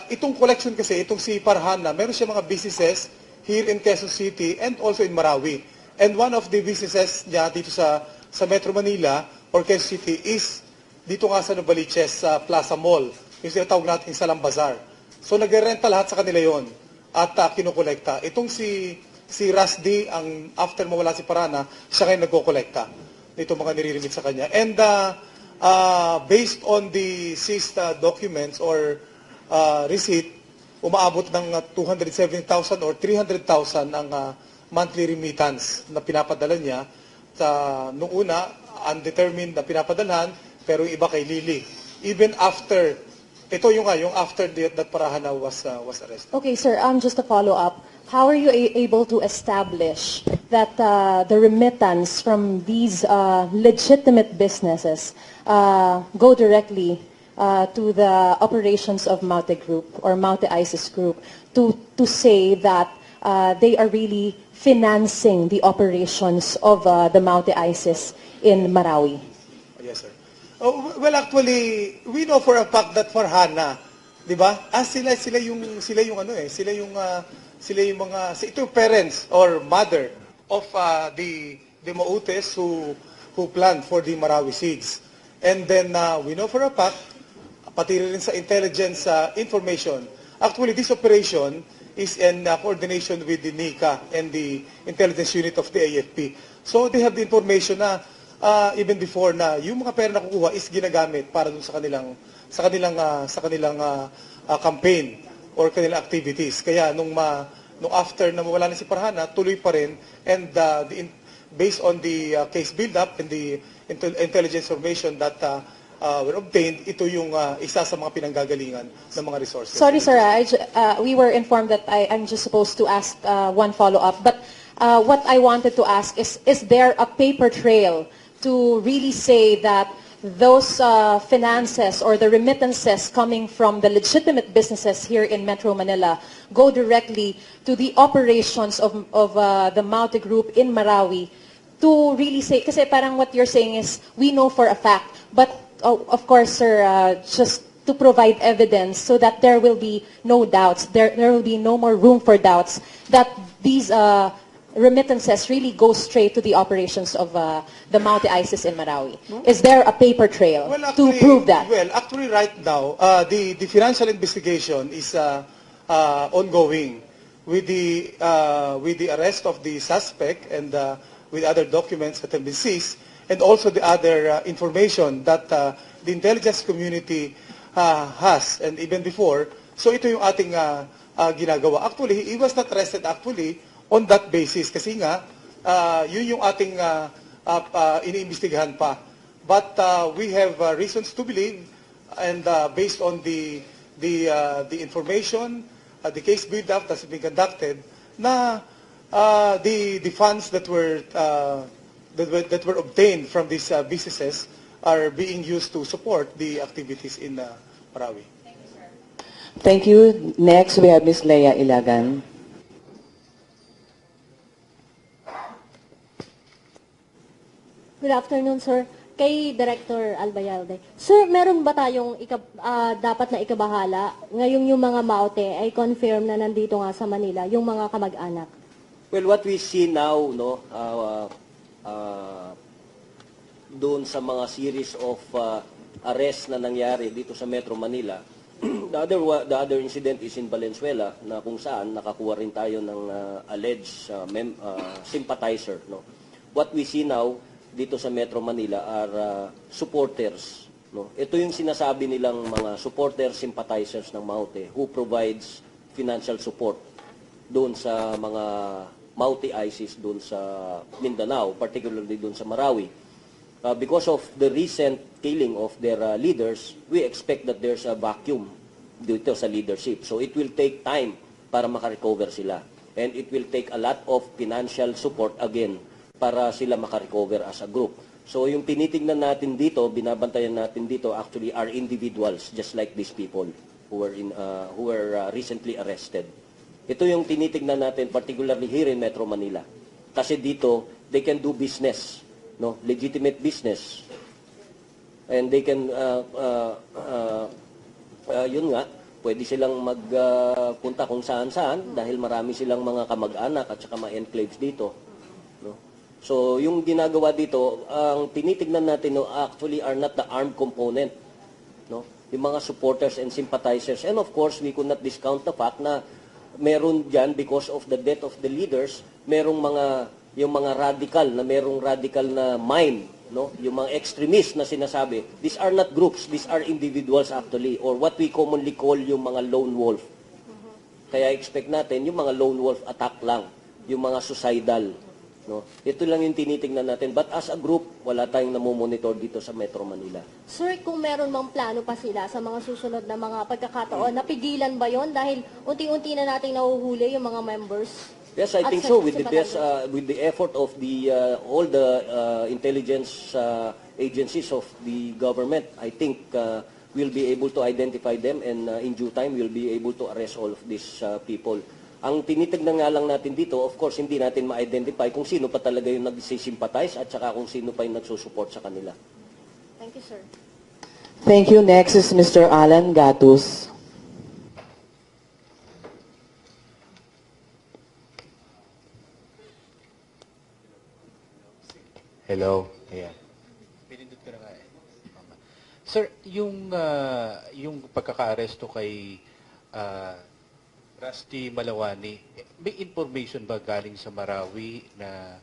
itong collection kasi, itong si Farhana, meron siya mga businesses here in Quezon City and also in Marawi. And one of the businesses niya dito sa Metro Manila or Quezon City is dito nga sa Novaliches sa Plaza Mall, yung sinatawag natin sa Bazaar. So nagre-renta lahat sa kanila yon at kinukolekta. Itong si Rasdi, ang after mawala si Farhana, siya kayo nagkokolekta nito mga nire-remit sa kanya. And based on the seized documents or receipt, umaabot ng 270,000 or 300,000 ang monthly remittance na pinapadala niya. Nung una, undetermined na pinapadalhan, pero yung iba kay Lily. Even after, ito yung after that Farhana was arrested.
Okay, sir, just to follow up, how are you able to establish that the remittance from these legitimate businesses go directly to the operations of MAUTE Group or MAUTE ISIS Group to say that they are really financing the operations of the MAUTE ISIS in Marawi?
Yes, sir. Well, actually, we know for a fact that Farhana, di ba? Sila yung ito parents or mother of the Mautes who planned for the Marawi siege. And then we know for a fact, pati rin sa intelligence information. Actually, this operation is in coordination with the NICA and the intelligence unit of the AFP. So they have the information na even before na yung mga pera na kukuha is ginagamit para dun sa kanilang campaign or kanilang activities. Kaya nung after na mawala na si Farhana, tuloy pa rin, and based on the case build-up and the intelligence information that were obtained, ito yung isa sa mga pinanggagalingan ng mga resources.
Sorry, sir, we were informed that I'm just supposed to ask one follow-up, but what I wanted to ask is there a paper trail to really say that those finances or the remittances coming from the legitimate businesses here in Metro Manila go directly to the operations of the MAUTE Group in Marawi, to really say, kasi parang what you're saying is, we know for a fact, but of course, sir, just to provide evidence so that there will be no doubts, there will be no more room for doubts that these remittances really go straight to the operations of the MAUTE ISIS in Marawi. Is there a paper trail to prove that?
Well, actually right now, the financial investigation is ongoing with the arrest of the suspect and with other documents that have been seized, and also the other information that the intelligence community has, and even before. So ito yung ating ginagawa. Actually, he was not arrested actually on that basis kasi nga yun yung ating iniimbestigahan pa. But we have reasons to believe, and based on the information, the case build-up that's been conducted, na the funds that were obtained from these businesses are being used to support the activities in Marawi.
Thank you. Next, we have Ms. Leia Ilagan.
Good afternoon, sir. kay Director Albayalde. Sir, meron ba tayong dapat na ikabahala ngayong yung mga MAUTE ay confirm na nandito nga sa Manila, yung mga kamag-anak?
Well, what we see now, no, doon sa mga series of arrests na nangyari dito sa Metro Manila, the other incident is in Valenzuela, na kung saan nakakuha rin tayo ng alleged sympathizer. No? What we see now dito sa Metro Manila are supporters. No? Ito yung sinasabi nilang mga supporters, sympathizers ng MAUTE who provides financial support doon sa mga MAUTE ISIS doon sa Mindanao, particularly doon sa Marawi. Because of the recent killing of their leaders, we expect that there's a vacuum dito sa leadership. So it will take time para makarecover sila. And it will take a lot of financial support again para sila makarecover as a group. So yung tinitingnan natin dito, binabantayan natin dito, actually are individuals just like these people who were recently arrested. Ito yung tinitingnan natin, particularly here in Metro Manila. Kasi dito, they can do business, no, legitimate business. And they can, yun nga, pwede silang magpunta kung saan-saan dahil marami silang mga kamag-anak at saka mga enclaves dito. No? So, yung ginagawa dito, ang tinitignan natin, no, actually are not the armed component. No? Yung mga supporters and sympathizers. And of course, we could not discount the fact na meron dyan, because of the death of the leaders, merong yung mga radical, na merong radical na mind, no? Yung mga extremists na sinasabi. These are not groups, these are individuals actually, or what we commonly call yung mga lone wolf. Kaya expect natin, yung mga lone wolf attack lang, yung mga suicidal. No? Ito lang yung tinitingnan natin. But as a group, wala tayong namomonitor dito sa Metro Manila.
Sir, kung meron mang plano pa sila sa mga susunod na mga pagkakataon, napigilan ba yon dahil unti-unti na nating nahuhuli yung mga members?
Yes, I think so. With the effort of all the intelligence agencies of the government, I think we'll be able to identify them, and in due time, we'll be able to arrest all of these people. Ang tinitignan nga lang natin dito, of course, hindi natin ma-identify kung sino pa talaga yung nag-sympathize at saka kung sino pa yung nagsusupport sa kanila.
Thank you, sir.
Thank you. Next is Mr. Alan Gatus.
Hello. Ayan. Pinindot ko na nga eh. Sir, yung pagkaka-aresto kay Rusty Malawani, may information ba galing sa Marawi na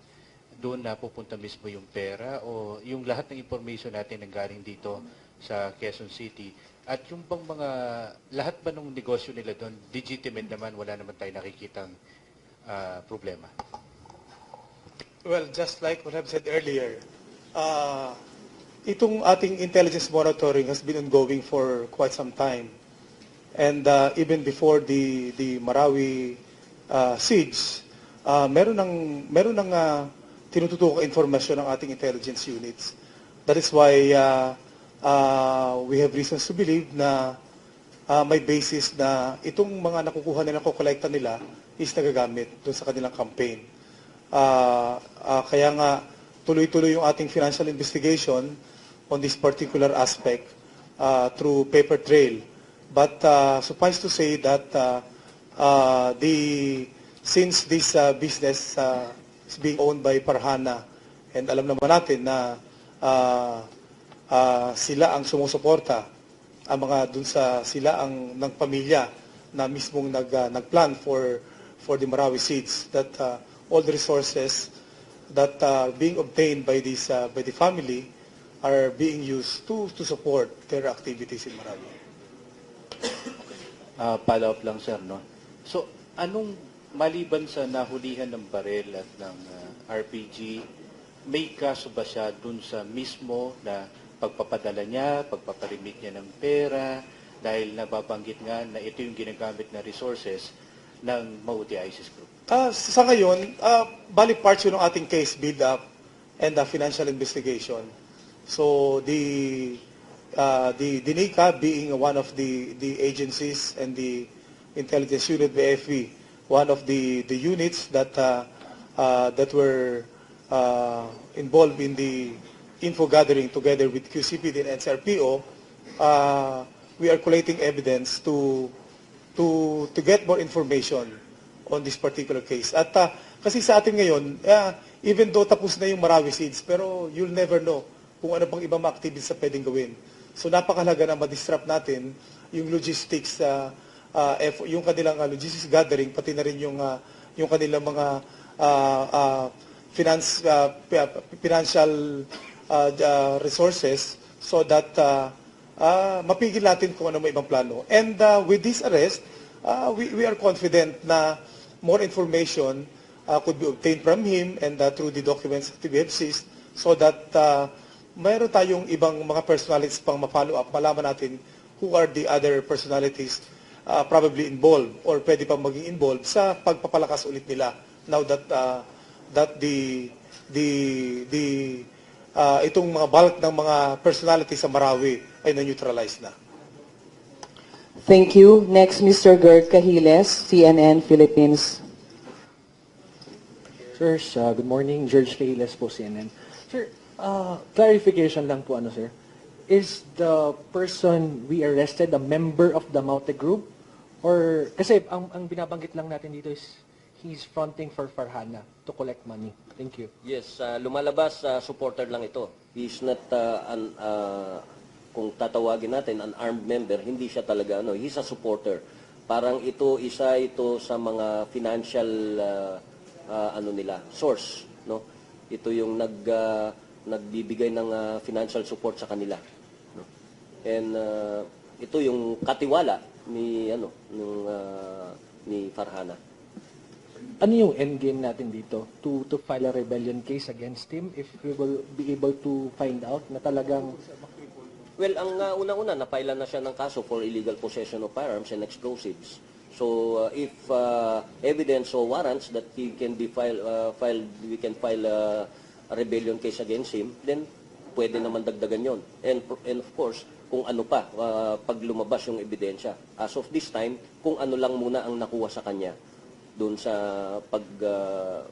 doon na pupunta mismo yung pera, o yung lahat ng information natin ang galing dito sa Quezon City? At yung bang lahat ba ng negosyo nila doon, legitimate naman, wala naman tayo nakikitang problema?
Well, just like what I've said earlier, itong ating intelligence monitoring has been ongoing for quite some time. And even before the Marawi siege, meron ng tinututukang informasyon ng ating intelligence units. That is why we have reasons to believe na may basis na itong mga nakukuha nila, kukolekta nila, is nagagamit doon sa kanilang campaign. Kaya nga, tuloy-tuloy yung ating financial investigation on this particular aspect through paper trail. But suffice to say that since this business is being owned by Parhana, and alam naman natin na sila ang sumusuporta, sila ang ng pamilya na mismong nagplan for the Marawi siege, that all the resources that are being obtained by the family are being used to support their activities in Marawi.
Follow-up lang, sir, no? So, maliban sa nahulihan ng barel at ng RPG, may kaso ba siya dun sa mismo na pagpapadala niya, pagpaparimit niya ng pera, dahil nababanggit nga na ito yung ginagamit na resources ng MAUTE ISIS group?
Sa ngayon, bali parts yun ng ating case build-up and financial investigation. So, the NICA being one of the agencies, and the intelligence unit, the FV, one of the units that were involved in the info gathering together with QCPD and NCRPO, we are collating evidence to get more information on this particular case. At kasi sa atin ngayon, even though tapos na yung Marawi seeds, pero you'll never know kung ano pang ibang mga activities na pwedeng gawin. So napakahalaga na ma-disrupt natin yung logistics, yung kanilang logistics gathering, pati na rin yung kanilang mga financial resources, so that mapigil natin kung ano may ibang plano. And with this arrest, we are confident na more information could be obtained from him and through the documents that we have seized, so that mayroon tayong ibang mga personalities pang ma-follow up, malaman natin who are the other personalities probably involved or pwede pang maging involved sa pagpapalakas ulit nila now that itong mga bulk ng mga personalities sa Marawi ay na-neutralize na.
Thank you. Next, Mr. Gert Cahiles, CNN Philippines.
Sir, good morning. George Cahiles po, CNN. Sir, clarification lang po, sir. Is the person we arrested a member of the MAUTE group? Or, kasi ang binabanggit lang natin dito is he's fronting for Farhana to collect money. Thank you.
Yes, lumalabas, supporter lang ito. He's not, kung tatawagin natin, an armed member, hindi siya talaga, he's a supporter. Parang isa ito sa mga financial, source, no? Ito yung nagbibigay ng financial support sa kanila. No? And ito yung katiwala ni Farhana.
Ano yung endgame natin dito? To file a rebellion case against him if we will be able to find out na talagang...
Well, ang una-una, napailan na siya ng kaso for illegal possession of firearms and explosives. So, if evidence or warrants that he can be we can file a rebellion case against him, then pwede naman dagdagan yon. And of course, kung ano pa, pag lumabas yung ebidensya. As of this time, kung ano lang muna ang nakuha sa kanya doon sa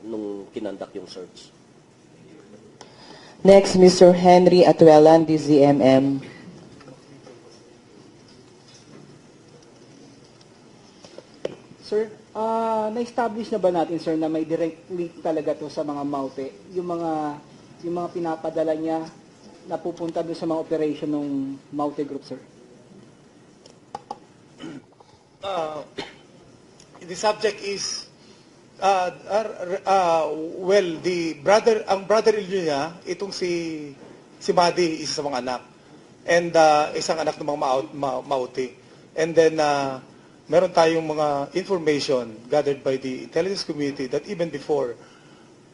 nung kinandak yung search.
Next, Mr. Henry Atuelan, DZMM.
Sir, na-establish na ba natin, sir, na may direct link talaga to sa mga MAUTE? Yung mga pinapadala niya na pupunta doon sa mga operation ng MAUTE group, sir?
The subject is ang brother-in-law niya, itong si Madi, isa sa mga anak. And isang anak ng mga MAUTE. And then meron tayong mga information gathered by the intelligence community that even before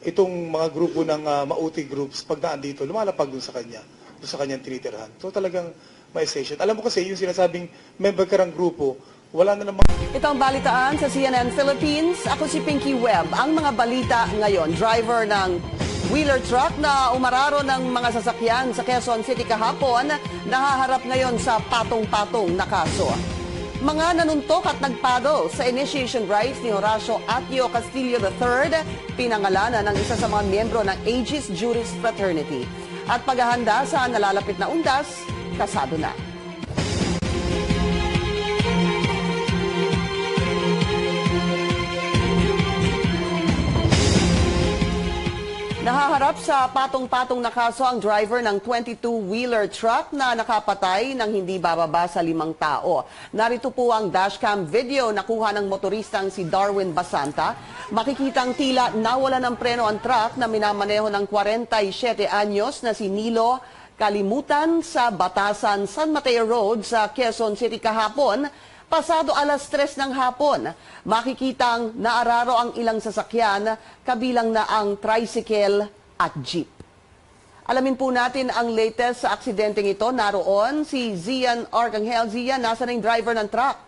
itong mga grupo ng MAUTE groups, pag daan dito, lumalapag doon sa kanyang tinitirhan. So talagang may station. Alam mo kasi, yung sinasabing member ka ng grupo, wala na namang...
Ito ang balitaan sa CNN Philippines. Ako si Pinky Webb. Ang mga balita ngayon, driver ng wheeler truck na umararo ng mga sasakyan sa Quezon City kahapon, nahaharap ngayon sa patong-patong na kaso. Mga nanuntok at nagpaddle sa initiation rites ni Horacio Atio Castillo III, pinangalanan ng isa sa mga miyembro ng Aegis Juris Fraternity. At paghahanda sa nalalapit na undas, kasado na. Nahaharap sa patong-patong na kaso ang driver ng 22-wheeler truck na nakapatay ng hindi bababa sa 5 tao. Narito po ang dashcam video na kuha ng motoristang si Darwin Basanta. Makikitang tila nawala ng preno ang truck na minamaneho ng 47 anyos na si Nilo Kalimutan sa Batasan San Mateo Road sa Quezon City kahapon. Pasado alas 3 ng hapon, makikitang naararo ang ilang sasakyan, kabilang na ang tricycle at jeep. Alamin po natin ang latest sa aksidenteng ito. Naroon si Zian Arcangel. Zian, nasa na yung driver ng truck?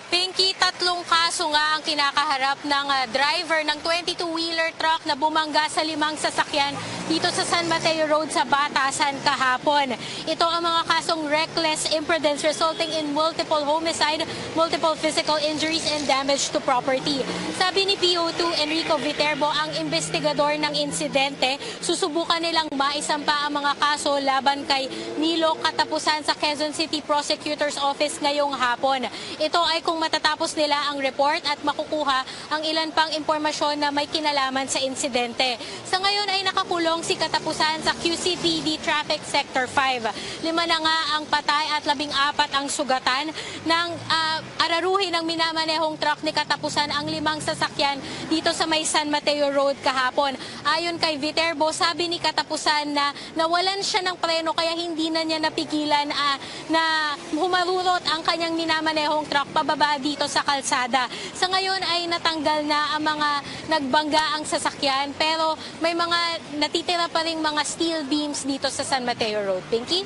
Pinky, 3 kaso nga ang kinakaharap ng driver ng 22-wheeler truck na bumangga sa 5 sasakyan dito sa San Mateo Road sa Batasan kahapon. Ito ang mga kasong reckless imprudence resulting in multiple homicide, multiple physical injuries and damage to property. Sabi ni PO2 Enrico Viterbo, ang investigador ng insidente, susubukan nilang maisampa ang mga kaso laban kay Nilo Katapusan sa Quezon City Prosecutor's Office ngayong hapon. Ito ay kung matatapos nila ang report at makukuha ang ilan pang impormasyon na may kinalaman sa insidente. Sa ngayon ay nakakulong si Katapusan sa QCPD Traffic Sector 5. 5 na nga ang patay at 14 ang sugatan ng araruhin ng minamanehong truck ni Katapusan ang 5 sasakyan dito sa may San Mateo Road kahapon. Ayon kay Viterbo, sabi ni Katapusan na nawalan siya ng preno kaya hindi na niya napigilan na humarurot ang kanyang minamanehong truck pababa dito sa kalsada. Sa ngayon ay natanggal na ang mga nagbangga ang sasakyan pero may mga natitira pa ring mga steel beams dito sa San Mateo Road. Pinky?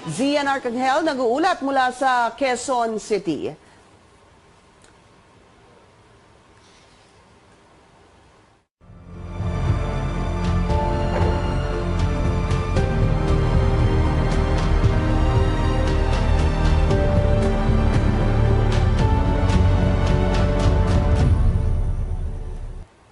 Zian Arcangel nag-uulat mula sa Quezon City.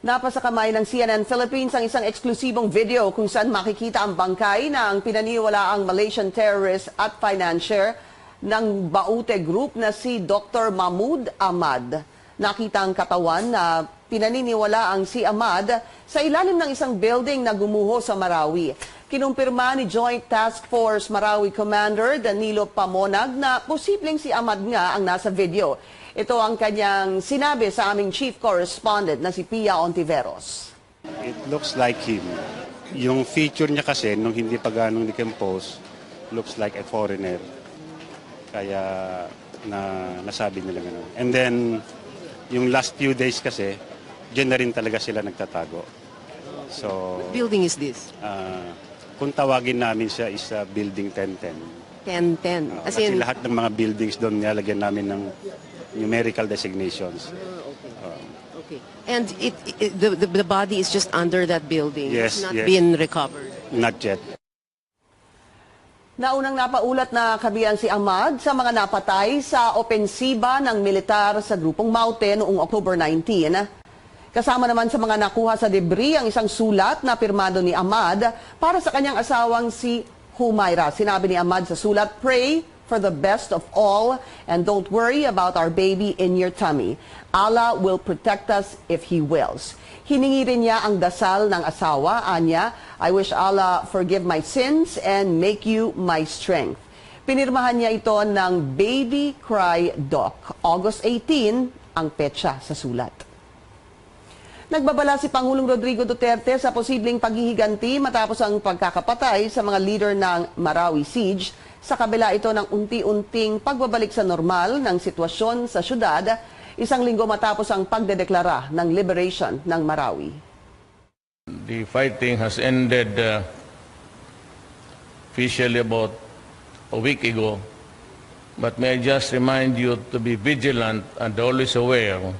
Napasa kamay ng CNN Philippines ang isang eksklusibong video kung saan makikita ang bangkay ng pinaniwalaang Malaysian terrorist at financier ng MAUTE Group na si Dr. Mahmud Ahmad. Nakita ang katawan na pinaniniwalaang si Ahmad sa ilalim ng isang building na gumuho sa Marawi. Kinumpirma ni Joint Task Force Marawi Commander Danilo Pamonag na posibleng si Ahmad nga ang nasa video. Ito ang kanyang sinabi sa aming chief correspondent na si Pia Ontiveros.
It looks like him. Yung feature niya kasi, nung hindi pa ganong decompose, looks like a foreigner. Kaya nasabi nila gano'n. And then, yung last few days kasi, dyan na rin talaga sila nagtatago. So,
what building is this?
Kung tawagin namin siya is building 1010.
1010.
Kasi lahat ng mga buildings doon nilalagyan namin ng numerical designations.
Okay. And the body is just under that building.
Yes,
it's not
yes.
been recovered.
Not yet.
Naunang napaulat na kabilang si Ahmad sa mga napatay sa opensiba ng militar sa grupong MAUTE noong October 19. Kasama naman sa mga nakuha sa debris ang isang sulat na pirmado ni Ahmad para sa kanyang asawang si Humaira. Sinabi ni Ahmad sa sulat, "Pray for the best of all and don't worry about our baby in your tummy. Allah will protect us if He wills." Hiningi rin niya ang dasal ng asawa, anya, "I wish Allah forgive my sins and make you my strength." Pinirmahan niya ito ng Baby Cry Doc. August 18 ang petsa sa sulat. Nagbabala si Pangulong Rodrigo Duterte sa posibleng paghihiganti matapos ang pagkakapatay sa mga leader ng Marawi siege. Sa kabila ito ng unti-unting pagbabalik sa normal ng sitwasyon sa syudad, isang linggo matapos ang pagdedeklara ng liberation ng Marawi.
The fighting has ended officially about a week ago, but may I just remind you to be vigilant and always aware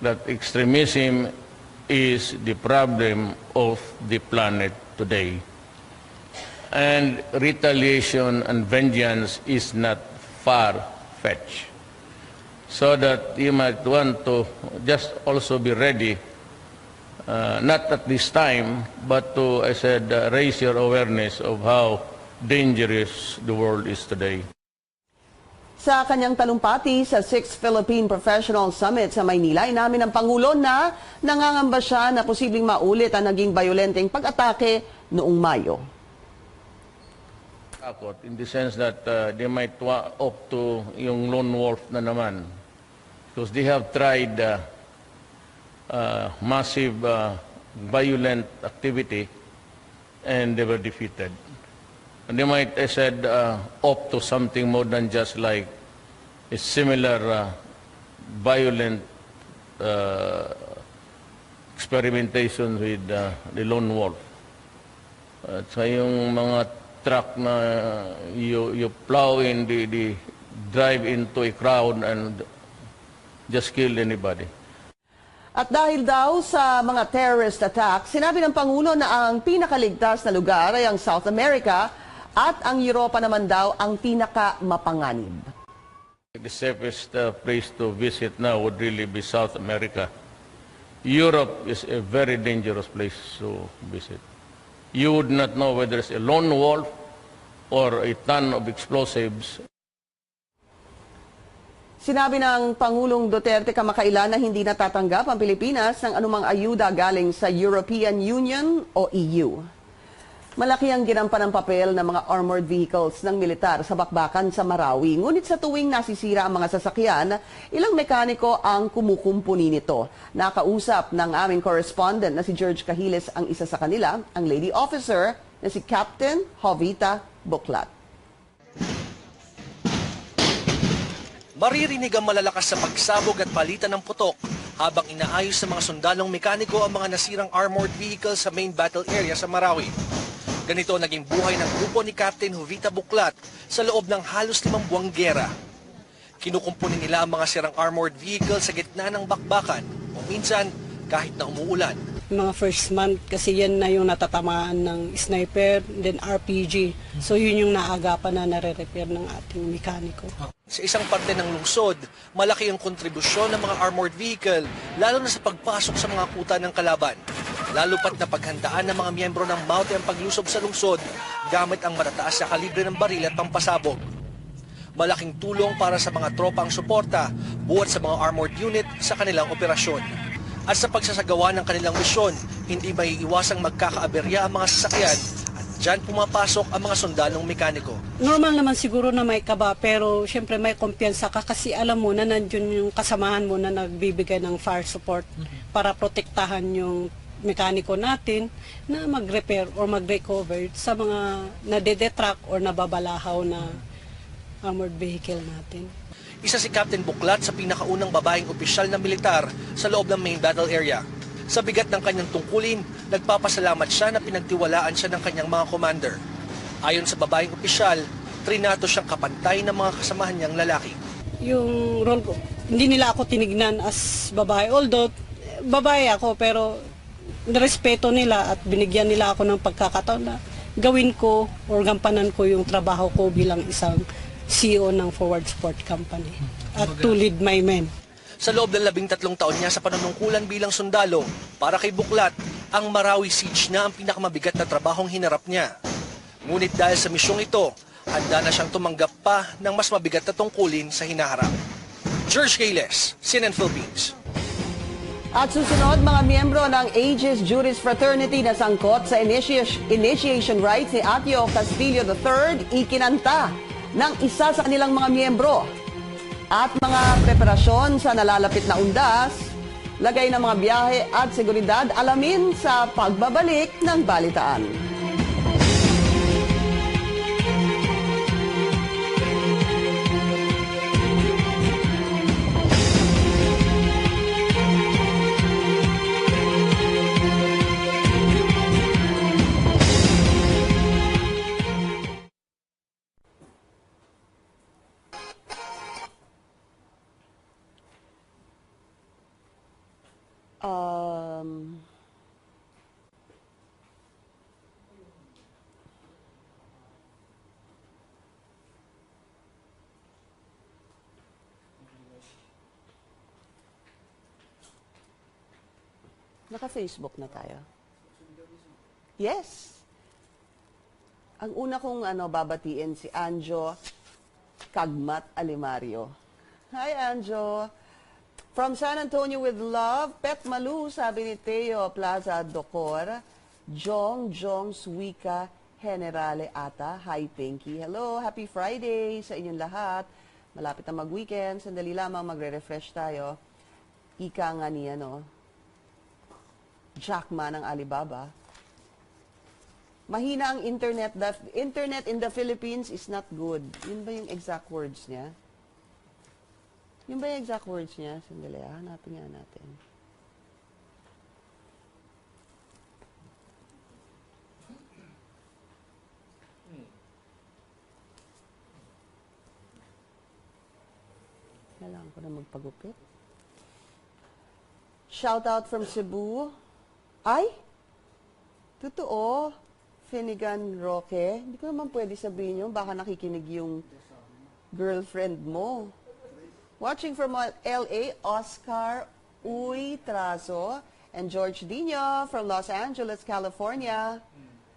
that extremism is the problem of the planet today. And retaliation and vengeance is not far-fetched. So that you might want to just also be ready, not at this time, but to, I said, raise your awareness of how dangerous the world is today.
Sa kanyang talumpati sa 6th Philippine Professional Summit sa Maynila, inamin ng Pangulo na nangangamba siya na posibleng maulit ang naging bayolenteng pag-atake noong Mayo.
In the sense that they might opt to yung lone wolf na naman. Because they have tried massive violent activity and they were defeated. And they might, I said, opt to something more than just like a similar violent experimentation with the lone wolf. So yung mga truck na you plow in, the drive into a crowd and just kill anybody.
At dahil daw sa mga terrorist attack, sinabi ng Pangulo na ang pinakaligtas na lugar ay ang South America at ang Europa naman daw ang pinakamapanganib.
The safest place to visit now would really be South America. Europe is a very dangerous place to visit. You would not know whether it's a lone wolf or a ton of explosives.
Sinabi ng Pangulong Duterte kamakailan na hindi natatanggap ang Pilipinas ng anumang ayuda galing sa European Union o EU. Malaki ang ginampan ng papel ng mga armored vehicles ng militar sa bakbakan sa Marawi. Ngunit sa tuwing nasisira ang mga sasakyan, ilang mekaniko ang kumukumpuni nito. Nakausap ng aming correspondent na si George Cahiles ang isa sa kanila, ang lady officer na si Captain Jovita Buklat.
Maririnig ang malalakas sa pagsabog at palitan ng putok habang inaayos sa mga sundalong mekaniko ang mga nasirang armored vehicles sa main battle area sa Marawi. Ganito naging buhay ng grupo ni Captain Jovita Buklat sa loob ng halos 5 buwang giyera. Kinukumpuni nila ang mga sirang armored vehicles sa gitna ng bakbakan o minsan kahit na umuulan.
Mga first month kasi yan na yung natatamaan ng sniper, then RPG. So yun yung naagapan na nare-repair ng ating mekaniko.
Sa isang parte ng lungsod, malaki ang kontribusyon ng mga armored vehicle lalo na sa pagpasok sa mga kuta ng kalaban. Lalo pat na paghandaan ng mga miyembro ng MAUTE ang paglusob sa lungsod gamit ang matataas na kalibre ng baril at pampasabog. Malaking tulong para sa mga tropa ang suporta buhat sa mga armored unit sa kanilang operasyon. At sa pagsasagawa ng kanilang misyon, hindi maiiwasang magkakaaberya ang mga sasakyan at dyan pumapasok ang mga sundalong mekaniko.
Normal naman siguro na may kaba pero syempre may kumpiyansa ka kasi alam mo na nandiyon yung kasamahan mo na nagbibigay ng fire support para protektahan yung mekaniko natin na mag-repair or mag-recover sa mga nade-detract or nababalahaw na armored vehicle natin.
Isa si Captain Buklat sa pinakaunang babaeng opisyal na militar sa loob ng main battle area. Sa bigat ng kanyang tungkulin, nagpapasalamat siya na pinagtiwalaan siya ng kanyang mga commander. Ayon sa babaeng opisyal, trinato siyang kapantay ng mga kasamahan niyang lalaki.
Yung role ko, hindi nila ako tinignan as babae. Although, babae ako pero respeto nila at binigyan nila ako ng pagkakataon na gawin ko or gampanan ko yung trabaho ko bilang isang CEO ng Forward Sport Company at to lead my men.
Sa loob ng 13 taon niya sa panunungkulan bilang sundalo, para kay Buklat, ang Marawi Siege na ang pinakamabigat na trabahong hinarap niya. Ngunit dahil sa misyong ito, handa na siyang tumanggap pa ng mas mabigat na tungkulin sa hinaharap. George Cahiles, CNN Philippines.
At susunod, mga miyembro ng Aegis Juris Fraternity na sangkot sa initiation rites ni Atio Castillo III, ikinanta ng isa sa kanilang mga miyembro. At mga preparasyon sa nalalapit na undas, lagay ng mga biyahe at seguridad, alamin sa pagbabalik ng balitaan. Naka-Facebook na tayo. Yes. Ang una kong babatiin si Anjo Kagmat Alimario. Hi, Anjo. From San Antonio with love, Pet Malu, sabi ni Teo Plaza Docor, Jong Suika Generale Ata. Hi, Pinky. Hello, happy Friday sa inyong lahat. Malapit na mag-weekend. Sandali lamang magre-refresh tayo. Ika nga niya, Jack Ma ng Alibaba. Mahina ang internet. The internet in the Philippines is not good. Yun ba yung exact words niya? Yun ba yung exact words niya? Sandali, hanapin nga natin. Kailangan ko na magpagupit. Shout out from Cebu. Ay, totoo. Finnegan Roque. Hindi ko naman pwede sabihin yun. Baka nakikinig yung girlfriend mo. Watching from LA, Oscar Uy Trazo. And George Dino from Los Angeles, California.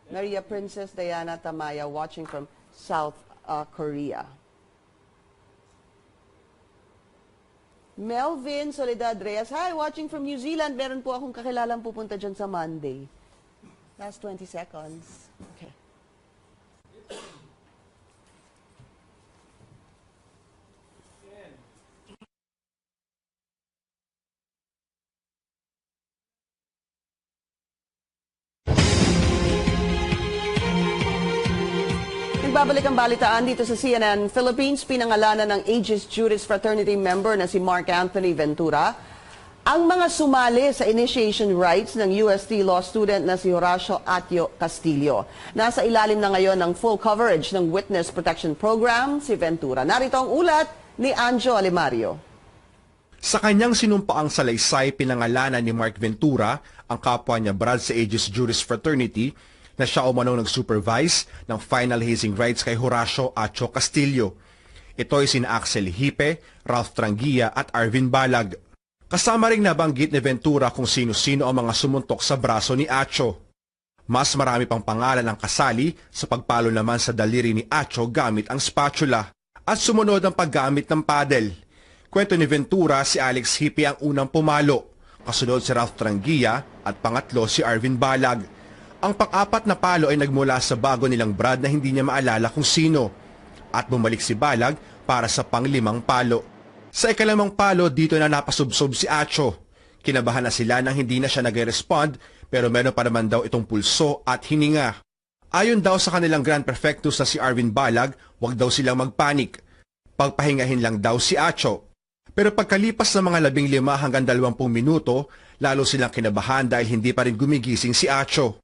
Maria Princess Diana Tamaya watching from South Korea. Melvin Soledad Reyes. Hi, watching from New Zealand. Meron po akong kakilalang pupunta dyan sa Monday. Last 20 seconds. Okay. Nagbabalik ang balitaan dito sa CNN Philippines. Pinangalanan ng Aegis Juris Fraternity member na si Mark Anthony Ventura ang mga sumali sa initiation rites ng UST law student na si Horacio Atio Castillo. Nasa ilalim na ngayon ng full coverage ng Witness Protection Program si Ventura. Narito ang ulat ni Anjo Alimario.
Sa kanyang sinumpaang salaysay, pinangalanan ni Mark Ventura ang kapwa niya Brad sa Aegis Juris Fraternity na siya umanong nag-supervise ng final hazing rites kay Horacio Atio Castillo. Ito ay sina Axel Hipe, Ralph Tranguia at Arvin Balag. Kasama ring nabanggit ni Ventura kung sino-sino ang mga sumuntok sa braso ni Atio. Mas marami pang pangalan ang kasali sa pagpalo naman sa daliri ni Atio gamit ang spatula at sumunod ang paggamit ng paddle. Kwento ni Ventura, si Alex Hipe ang unang pumalo, kasunod si Ralph Tranguia at pangatlo si Arvin Balag. Ang pang-apat na palo ay nagmula sa bago nilang Brad na hindi niya maalala kung sino at bumalik si Balag para sa pang-limang palo. Sa ikalimang palo, dito na napasubsob si Atio. Kinabahan na sila nang hindi na siya nag-respond pero meron pa naman daw itong pulso at hininga. Ayon daw sa kanilang Grand Prefectus na si Arvin Balag, huwag daw silang magpanik. Pagpahingahin lang daw si Atio. Pero pagkalipas ng mga 15 hanggang 20 minuto, lalo silang kinabahan dahil hindi pa rin gumigising si Atio.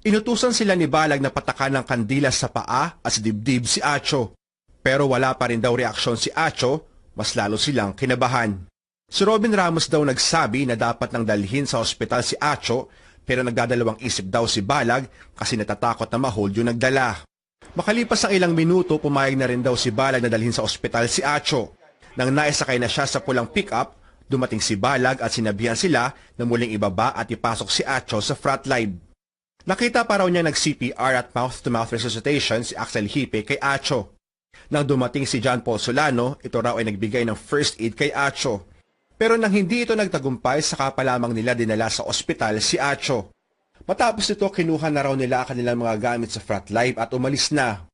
Inutusan sila ni Balag na patakan ng kandila sa paa at sa dibdib si Atio. Pero wala pa rin daw reaksyon si Atio, mas lalo silang kinabahan. Si Robin Ramos daw nagsabi na dapat nang dalhin sa ospital si Atio, pero nagdadalawang isip daw si Balag kasi natatakot na ma-hold yung nagdala. Makalipas ang ilang minuto, pumayag na rin daw si Balag na dalhin sa ospital si Atio. Nang naisakay na siya sa pulang pick-up, dumating si Balag at sinabihan sila na muling ibaba at ipasok si Atio sa frontline. Nakita pa raw niya nag-CPR at mouth-to-mouth resuscitation si Axel Hipe kay Atio. Nang dumating si John Paul Solano, ito raw ay nagbigay ng first aid kay Atio. Pero nang hindi ito nagtagumpay, saka pa lamang nila dinala sa ospital si Atio. Matapos ito, kinuha na raw nila kanilang mga gamit sa frontline at umalis na.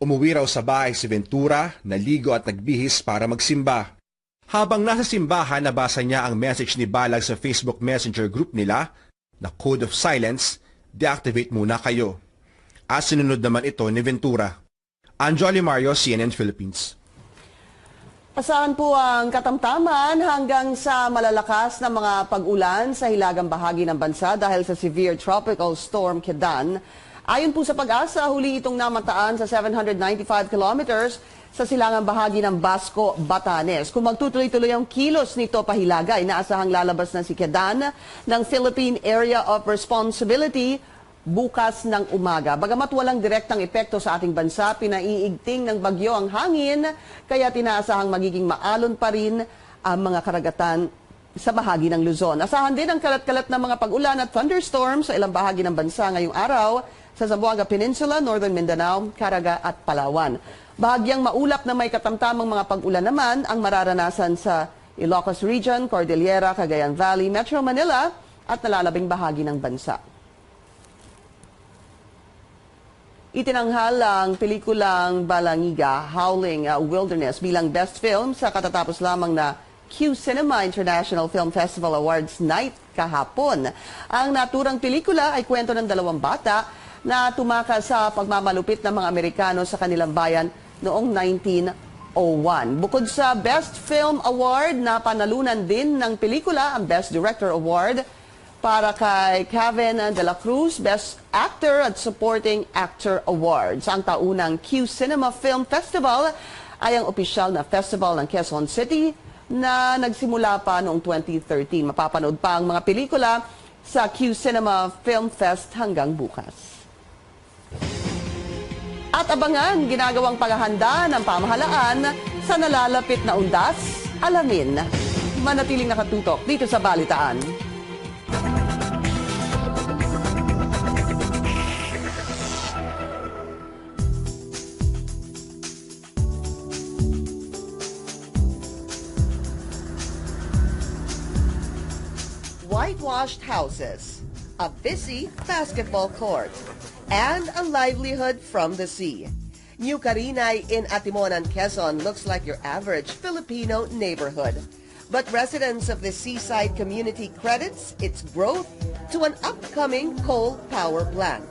Umuwi raw sa bahay si Ventura, naligo at nagbihis para magsimba. Habang nasa simbahan, nabasa niya ang message ni Balag sa Facebook Messenger group nila na Code of Silence, deactivate muna kayo. At sinunod naman ito ni Ventura. Anjo Alimario, CNN Philippines.
Asahan po ang katamtaman hanggang sa malalakas na mga pag-ulan sa hilagang bahagi ng bansa dahil sa severe tropical storm Kedan. Ayon po sa Pag-asa, huli itong namataan sa 795 kilometers sa silangang bahagi ng Basco, Batanes. Kung magtutuloy-tuloy ang kilos nito pahilaga, inaasahang lalabas na si Kedan ng Philippine Area of Responsibility bukas ng umaga. Bagamat walang direktang epekto sa ating bansa, pinaiigting ng bagyo ang hangin, kaya tinaasahang magiging maalon pa rin ang mga karagatan sa bahagi ng Luzon. Asahan din ang kalat-kalat na mga pag-ulan at thunderstorms sa ilang bahagi ng bansa ngayong araw sa Zamboanga Peninsula, Northern Mindanao, Caraga at Palawan. Bahagyang maulap na may katamtamang mga pag-ulan naman ang mararanasan sa Ilocos Region, Cordillera, Cagayan Valley, Metro Manila at nalalabing bahagi ng bansa. Itinanghal ang pelikulang Balangiga, Howling Wilderness bilang best film sa katatapos lamang na Q Cinema International Film Festival Awards Night kahapon. Ang naturang pelikula ay kwento ng dalawang bata na tumakas sa pagmamalupit ng mga Amerikano sa kanilang bayan noong 1901. Bukod sa Best Film Award, napanalunan din ng pelikula ang Best Director Award para kay Kevin de la Cruz, Best Actor at Supporting Actor Awards. Ang taunang Q Cinema Film Festival ay ang opisyal na festival ng Quezon City na nagsimula pa noong 2013. Mapapanood pa ang mga pelikula sa Q Cinema Film Fest hanggang bukas. At abangan ginagawang paghahanda ng pamahalaan sa nalalapit na undas. Alamin, manatiling nakatutok dito sa Balitaan. Whitewashed houses, a busy basketball court, and a livelihood from the sea. New Carinay in Atimonan, Quezon looks like your average Filipino neighborhood. But residents of the seaside community credits its growth to an upcoming coal power plant.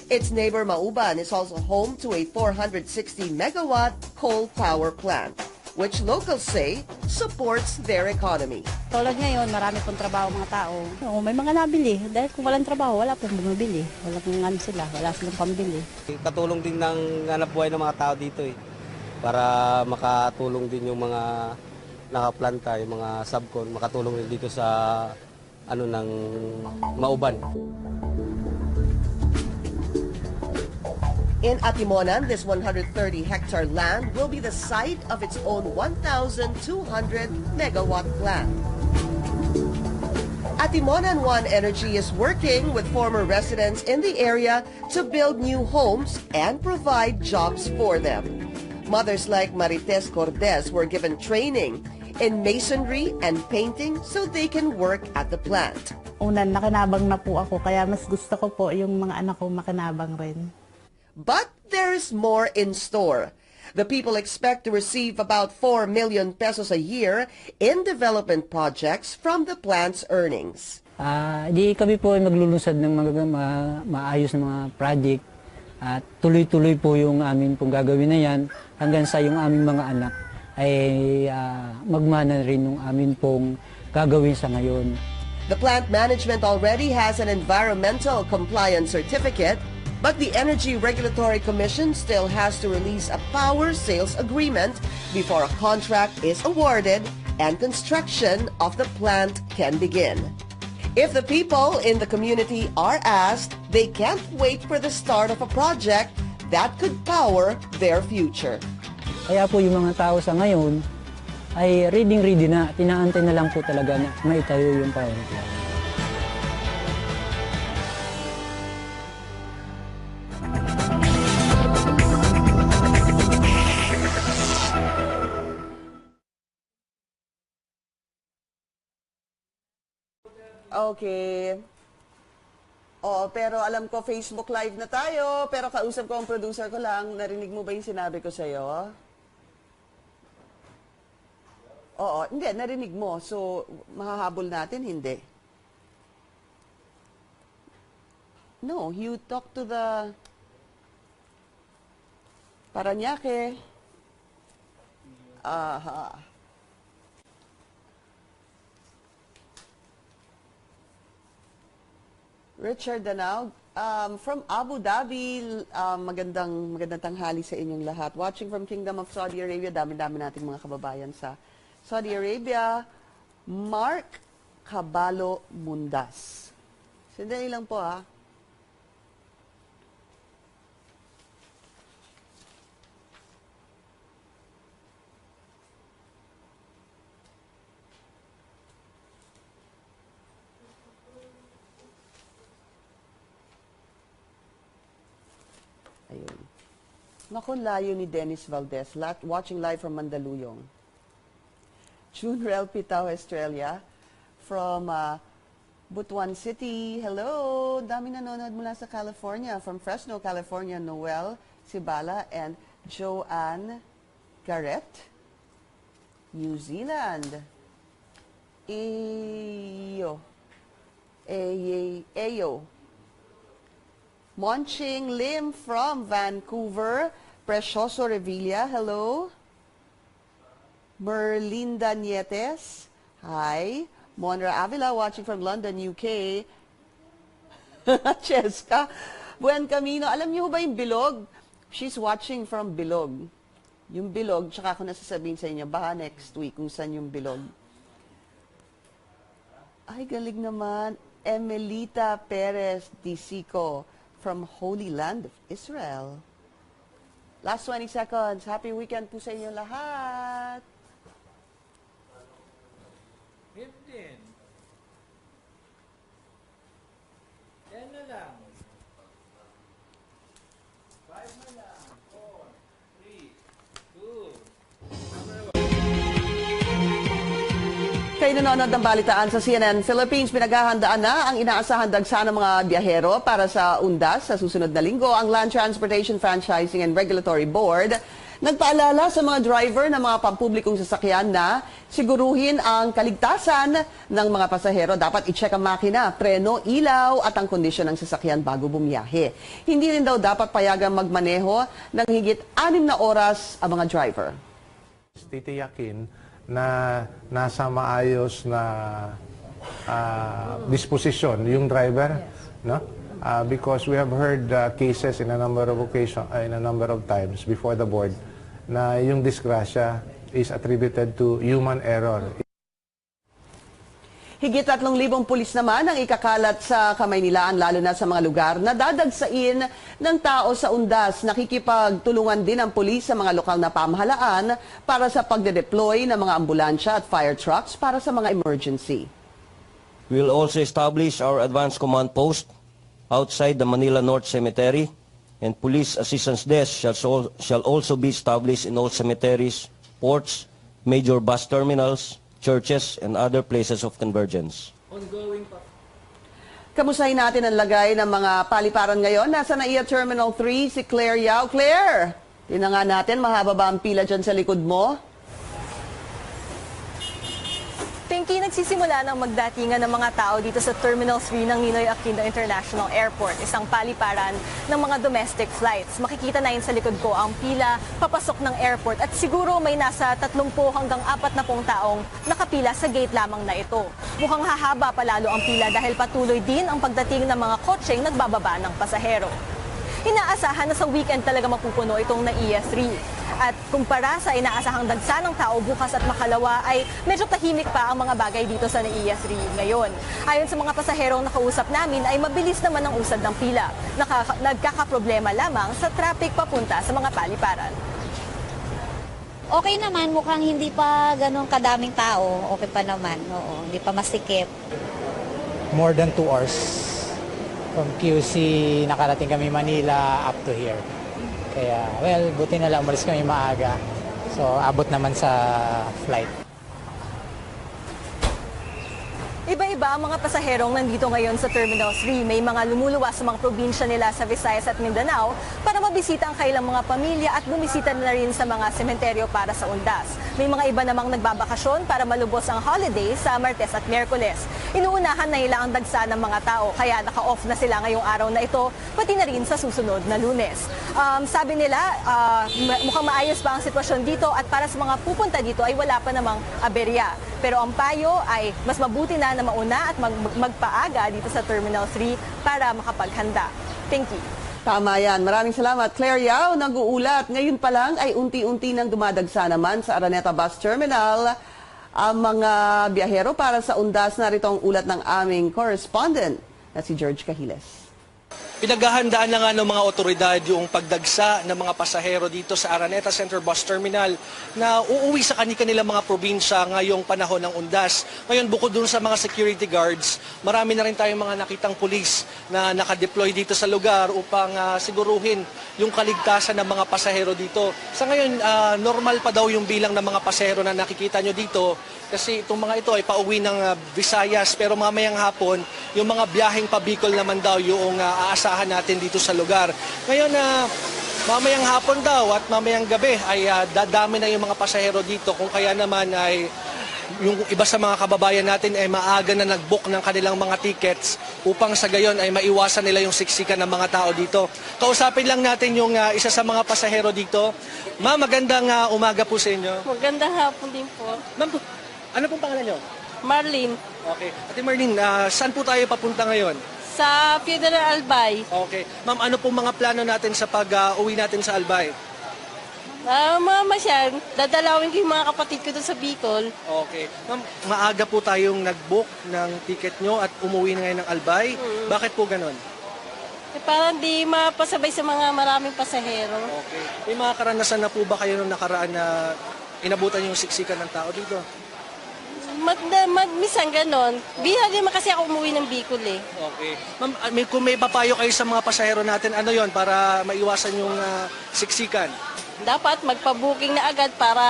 Its neighbor Mauban is also home to a 460-megawatt coal power plant, which locals say supports their economy.
Tulad ngayon, marami pong trabaho mga tao. May mga nabili. Dahil kung walang trabaho, wala pong bumibili. Wala pong sila, wala silang pambili.
Katulong din ng hanap buhay ng mga tao dito para makatulong din yung mga nakaplanta, yung mga subcon, makatulong din dito sa ng Mauban.
In Atimonan, this 130-hectare land will be the site of its own 1,200-megawatt plant. Atimonan One Energy is working with former residents in the area to build new homes and provide jobs for them. Mothers like Marites Cordes were given training in masonry and painting so they can work at the plant.
Unan, nakinabang na po ako, kaya mas gusto ko po yung mga anak ko makinabang rin.
But there is more in store. The people expect to receive about 4 million pesos a year in development projects from the plant's earnings.
Di kami po maglulunsad ng maayos na mga project at tuloy-tuloy po yung amin pong gagawin na yan hanggang sa yung aming mga anak ay magmana rin yung amin pong gagawin sa ngayon.
The plant management already has an environmental compliance certificate, but the Energy Regulatory Commission still has to release a power sales agreement before a contract is awarded and construction of the plant can begin. If the people in the community are asked, they can't wait for the start of a project that could power their future.
Kaya po yung mga tao sa ngayon ay ready na, tinaantay na lang po talaga na maitayo yung power plant.
Okay. Oo, pero alam ko Facebook Live na tayo, pero kausap ko ang producer ko lang. Narinig mo ba yung sinabi ko sa'yo? Oo, hindi, narinig mo. So, mahahabol natin, hindi. No, you talk to the Paranaque. Aha. Richard Danaug, from Abu Dhabi, magandang tanghali sa inyong lahat. Watching from Kingdom of Saudi Arabia, dami-dami nating mga kababayan sa Saudi Arabia. Mark Cabalo Mundas. Sandali lang po ha. Ayun. Naku, layo ni Dennis Valdez. Watching live from Mandaluyong. Junrel Pitao, Australia. From Butuan City. Hello! Dami nanonood mula sa California. From Fresno, California, Noel Sibala and Joanne Garrett. New Zealand. Eyo. Monching Lim from Vancouver. Precioso Revilla, hello. Merlinda Nietes, hi. Monra Avila watching from London, UK. Cheska, Buen Camino. Alam niyo ba yung Bilog? She's watching from Bilog. Yung bilog, tsaka ako nasasabihin sa inyo, baka next week kung saan yung bilog. Ay, galing naman. Emelita Perez Disico from Holy Land of Israel. Last 20 seconds. Happy weekend po sa inyo lahat.
Din. Yan na lang. 5 na lang. 4, 3, 2.
Kayo nanonood ng balitaan sa CNN Philippines, pinaghahandaan na ang inaasahan dagsa ng mga biyahero para sa undas sa susunod na linggo. Ang Land Transportation Franchising and Regulatory Board nagpaalala sa mga driver ng mga pampublikong sasakyan na siguruhin ang kaligtasan ng mga pasahero. Dapat i-check ang makina, preno, ilaw at ang kondisyon ng sasakyan bago bumiyahe. Hindi rin daw dapat payagang magmaneho ng higit 6 na oras ang mga driver.
Titiyakin na nasa maayos na disposisyon yung driver, no? Because we have heard cases in a number of occasions, in a number of times before the board, na yung disgrasya is attributed to human error.
Higit 3,000 pulis naman ang ikakalat sa Kamaynilaan, lalo na sa mga lugar na dadagsain ng tao sa undas. Nakikipagtulungan din ang pulis sa mga lokal na pamahalaan para sa pagde-deploy ng mga ambulansya at fire trucks para sa mga emergency.
We will also establish our advanced command post outside the Manila North Cemetery, and police assistance desk shall also be established in all cemeteries, ports, major bus terminals, churches, and other places of convergence.
Kamustahin natin ang lagay ng mga paliparan ngayon. Nasa NAIA Terminal 3 si Claire Yao. Claire, tingnan nga natin, mahaba ba ang pila dyan sa likod mo?
Pinky, nagsisimula ng magdatingan ng mga tao dito sa Terminal 3 ng Ninoy Aquino International Airport, isang paliparan ng mga domestic flights. Makikita na yun sa likod ko ang pila papasok ng airport at siguro may nasa 30 hanggang 40 taong nakapila sa gate lamang na ito. Mukhang hahaba palalo ang pila dahil patuloy din ang pagdating ng mga kotseng nagbababa ng pasahero. Inaasahan na sa weekend talaga mapupuno itong NAIA 3. At kumpara sa inaasahang dagsa ng tao bukas at makalawa ay medyo tahimik pa ang mga bagay dito sa NAIA 3 ngayon. Ayon sa mga pasaherong nakausap namin ay mabilis naman ang usad ng pila. Nagkakaproblema lamang sa traffic papunta sa mga paliparan.
Okay naman, mukhang hindi pa ganun kadaming tao. Okay pa naman, oo, hindi pa masikip.
More than 2 hours. From QC, nakarating kami Manila up to here. Kaya, well, buti na lang umalis kami maaga. So, abot naman sa flight.
Iba-iba ang mga pasaherong nandito ngayon sa Terminal 3. May mga lumuluwas sa mga probinsya nila sa Visayas at Mindanao para mabisita ang kailang mga pamilya at bumisita na rin sa mga sementeryo para sa undas. May mga iba namang nagbabakasyon para malubos ang holiday sa Martes at Miyerkules. Inuunahan na nila ang dagsa ng mga tao kaya naka-off na sila ngayong araw na ito, pati na rin sa susunod na Lunes. Sabi nila, mukhang maayos pa ang sitwasyon dito at para sa mga pupunta dito ay wala pa namang aberya. Pero ang payo ay mas mabuti na mauna at magpaaga dito sa Terminal 3 para makapaghanda. Thank you.
Tama yan. Maraming salamat. Claire Yao, nag-uulat. Ngayon pa lang ay unti-unti nang dumadagsa naman sa Araneta Bus Terminal ang mga biyahero para sa undas. Narito ang ulat ng aming correspondent na si George Cahiles.
Pinaghahandaan na nga ng mga otoridad yung pagdagsa ng mga pasahero dito sa Araneta Center Bus Terminal na uuwi sa kanilang mga probinsya ngayong panahon ng undas. Ngayon, bukod dun sa mga security guards, marami na rin tayong mga nakitang pulis na nakadeploy dito sa lugar upang siguruhin yung kaligtasan ng mga pasahero dito. Sa ngayon, normal pa daw yung bilang ng mga pasahero na nakikita nyo dito kasi itong mga ito ay pauwi ng Visayas pero mamayang hapon, yung mga biyaheng pa Bicol naman daw yung aasahan natin dito sa lugar. Ngayon, mamayang hapon daw at mamayang gabi ay dadami na yung mga pasahero dito kung kaya naman ay yung iba sa mga kababayan natin ay maaga na nag-book ng kanilang mga tickets upang sa gayon ay maiwasan nila yung siksikan ng mga tao dito. Kausapin lang natin yung isa sa mga pasahero dito. Ma'am, magandang umaga po sa inyo.
Magandang hapon din po.
Ma'am, ano pong pangalan nyo?
Marlene.
Okay. Ate Marlene, saan po tayo papunta ngayon?
Sa Federal Albay.
Okay. Ma'am, ano pong mga plano natin sa pag-uwi natin sa Albay?
Mamasyal, dadalawin ko yung mga kapatid ko doon sa Bicol.
Okay. Ma'am, maaga po tayong nag-book ng ticket nyo at umuwi na ngayon ng Albay. Bakit po ganon?
Para di mapasabay sa mga maraming pasahero.
Okay. May mga karanasan na po ba kayo nung nakaraan na inabutan yung siksikan ng tao dito?
Minsan ganon. Bihag naman kasi ako umuwi ng Bicol eh.
Okay. Ma'am, kung may papayo kayo sa mga pasahero natin, ano yon para maiwasan yung siksikan?
Dapat magpa-booking na agad para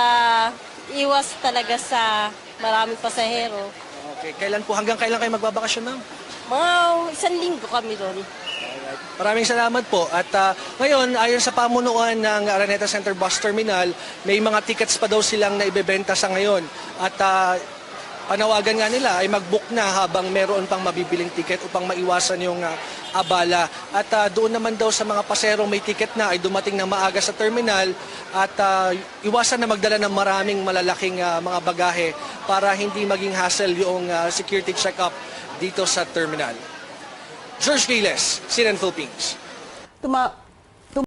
iwas talaga sa maraming pasahero.
Okay. Hanggang kailan kayo magbabakasyon na?
Mga 1 linggo kami doon.
Maraming salamat po. At ngayon, ayon sa pamunuan ng Araneta Center Bus Terminal, may mga tickets pa daw silang naibebenta sa ngayon. At panawagan nga nila ay mag-book na habang meron pang mabibiling ticket upang maiwasan yung abala. At doon naman daw sa mga paserong may ticket na ay dumating na maaga sa terminal at iwasan na magdala ng maraming malalaking mga bagahe para hindi maging hassle yung security check-up dito sa terminal. George Giles, CNN Philippines.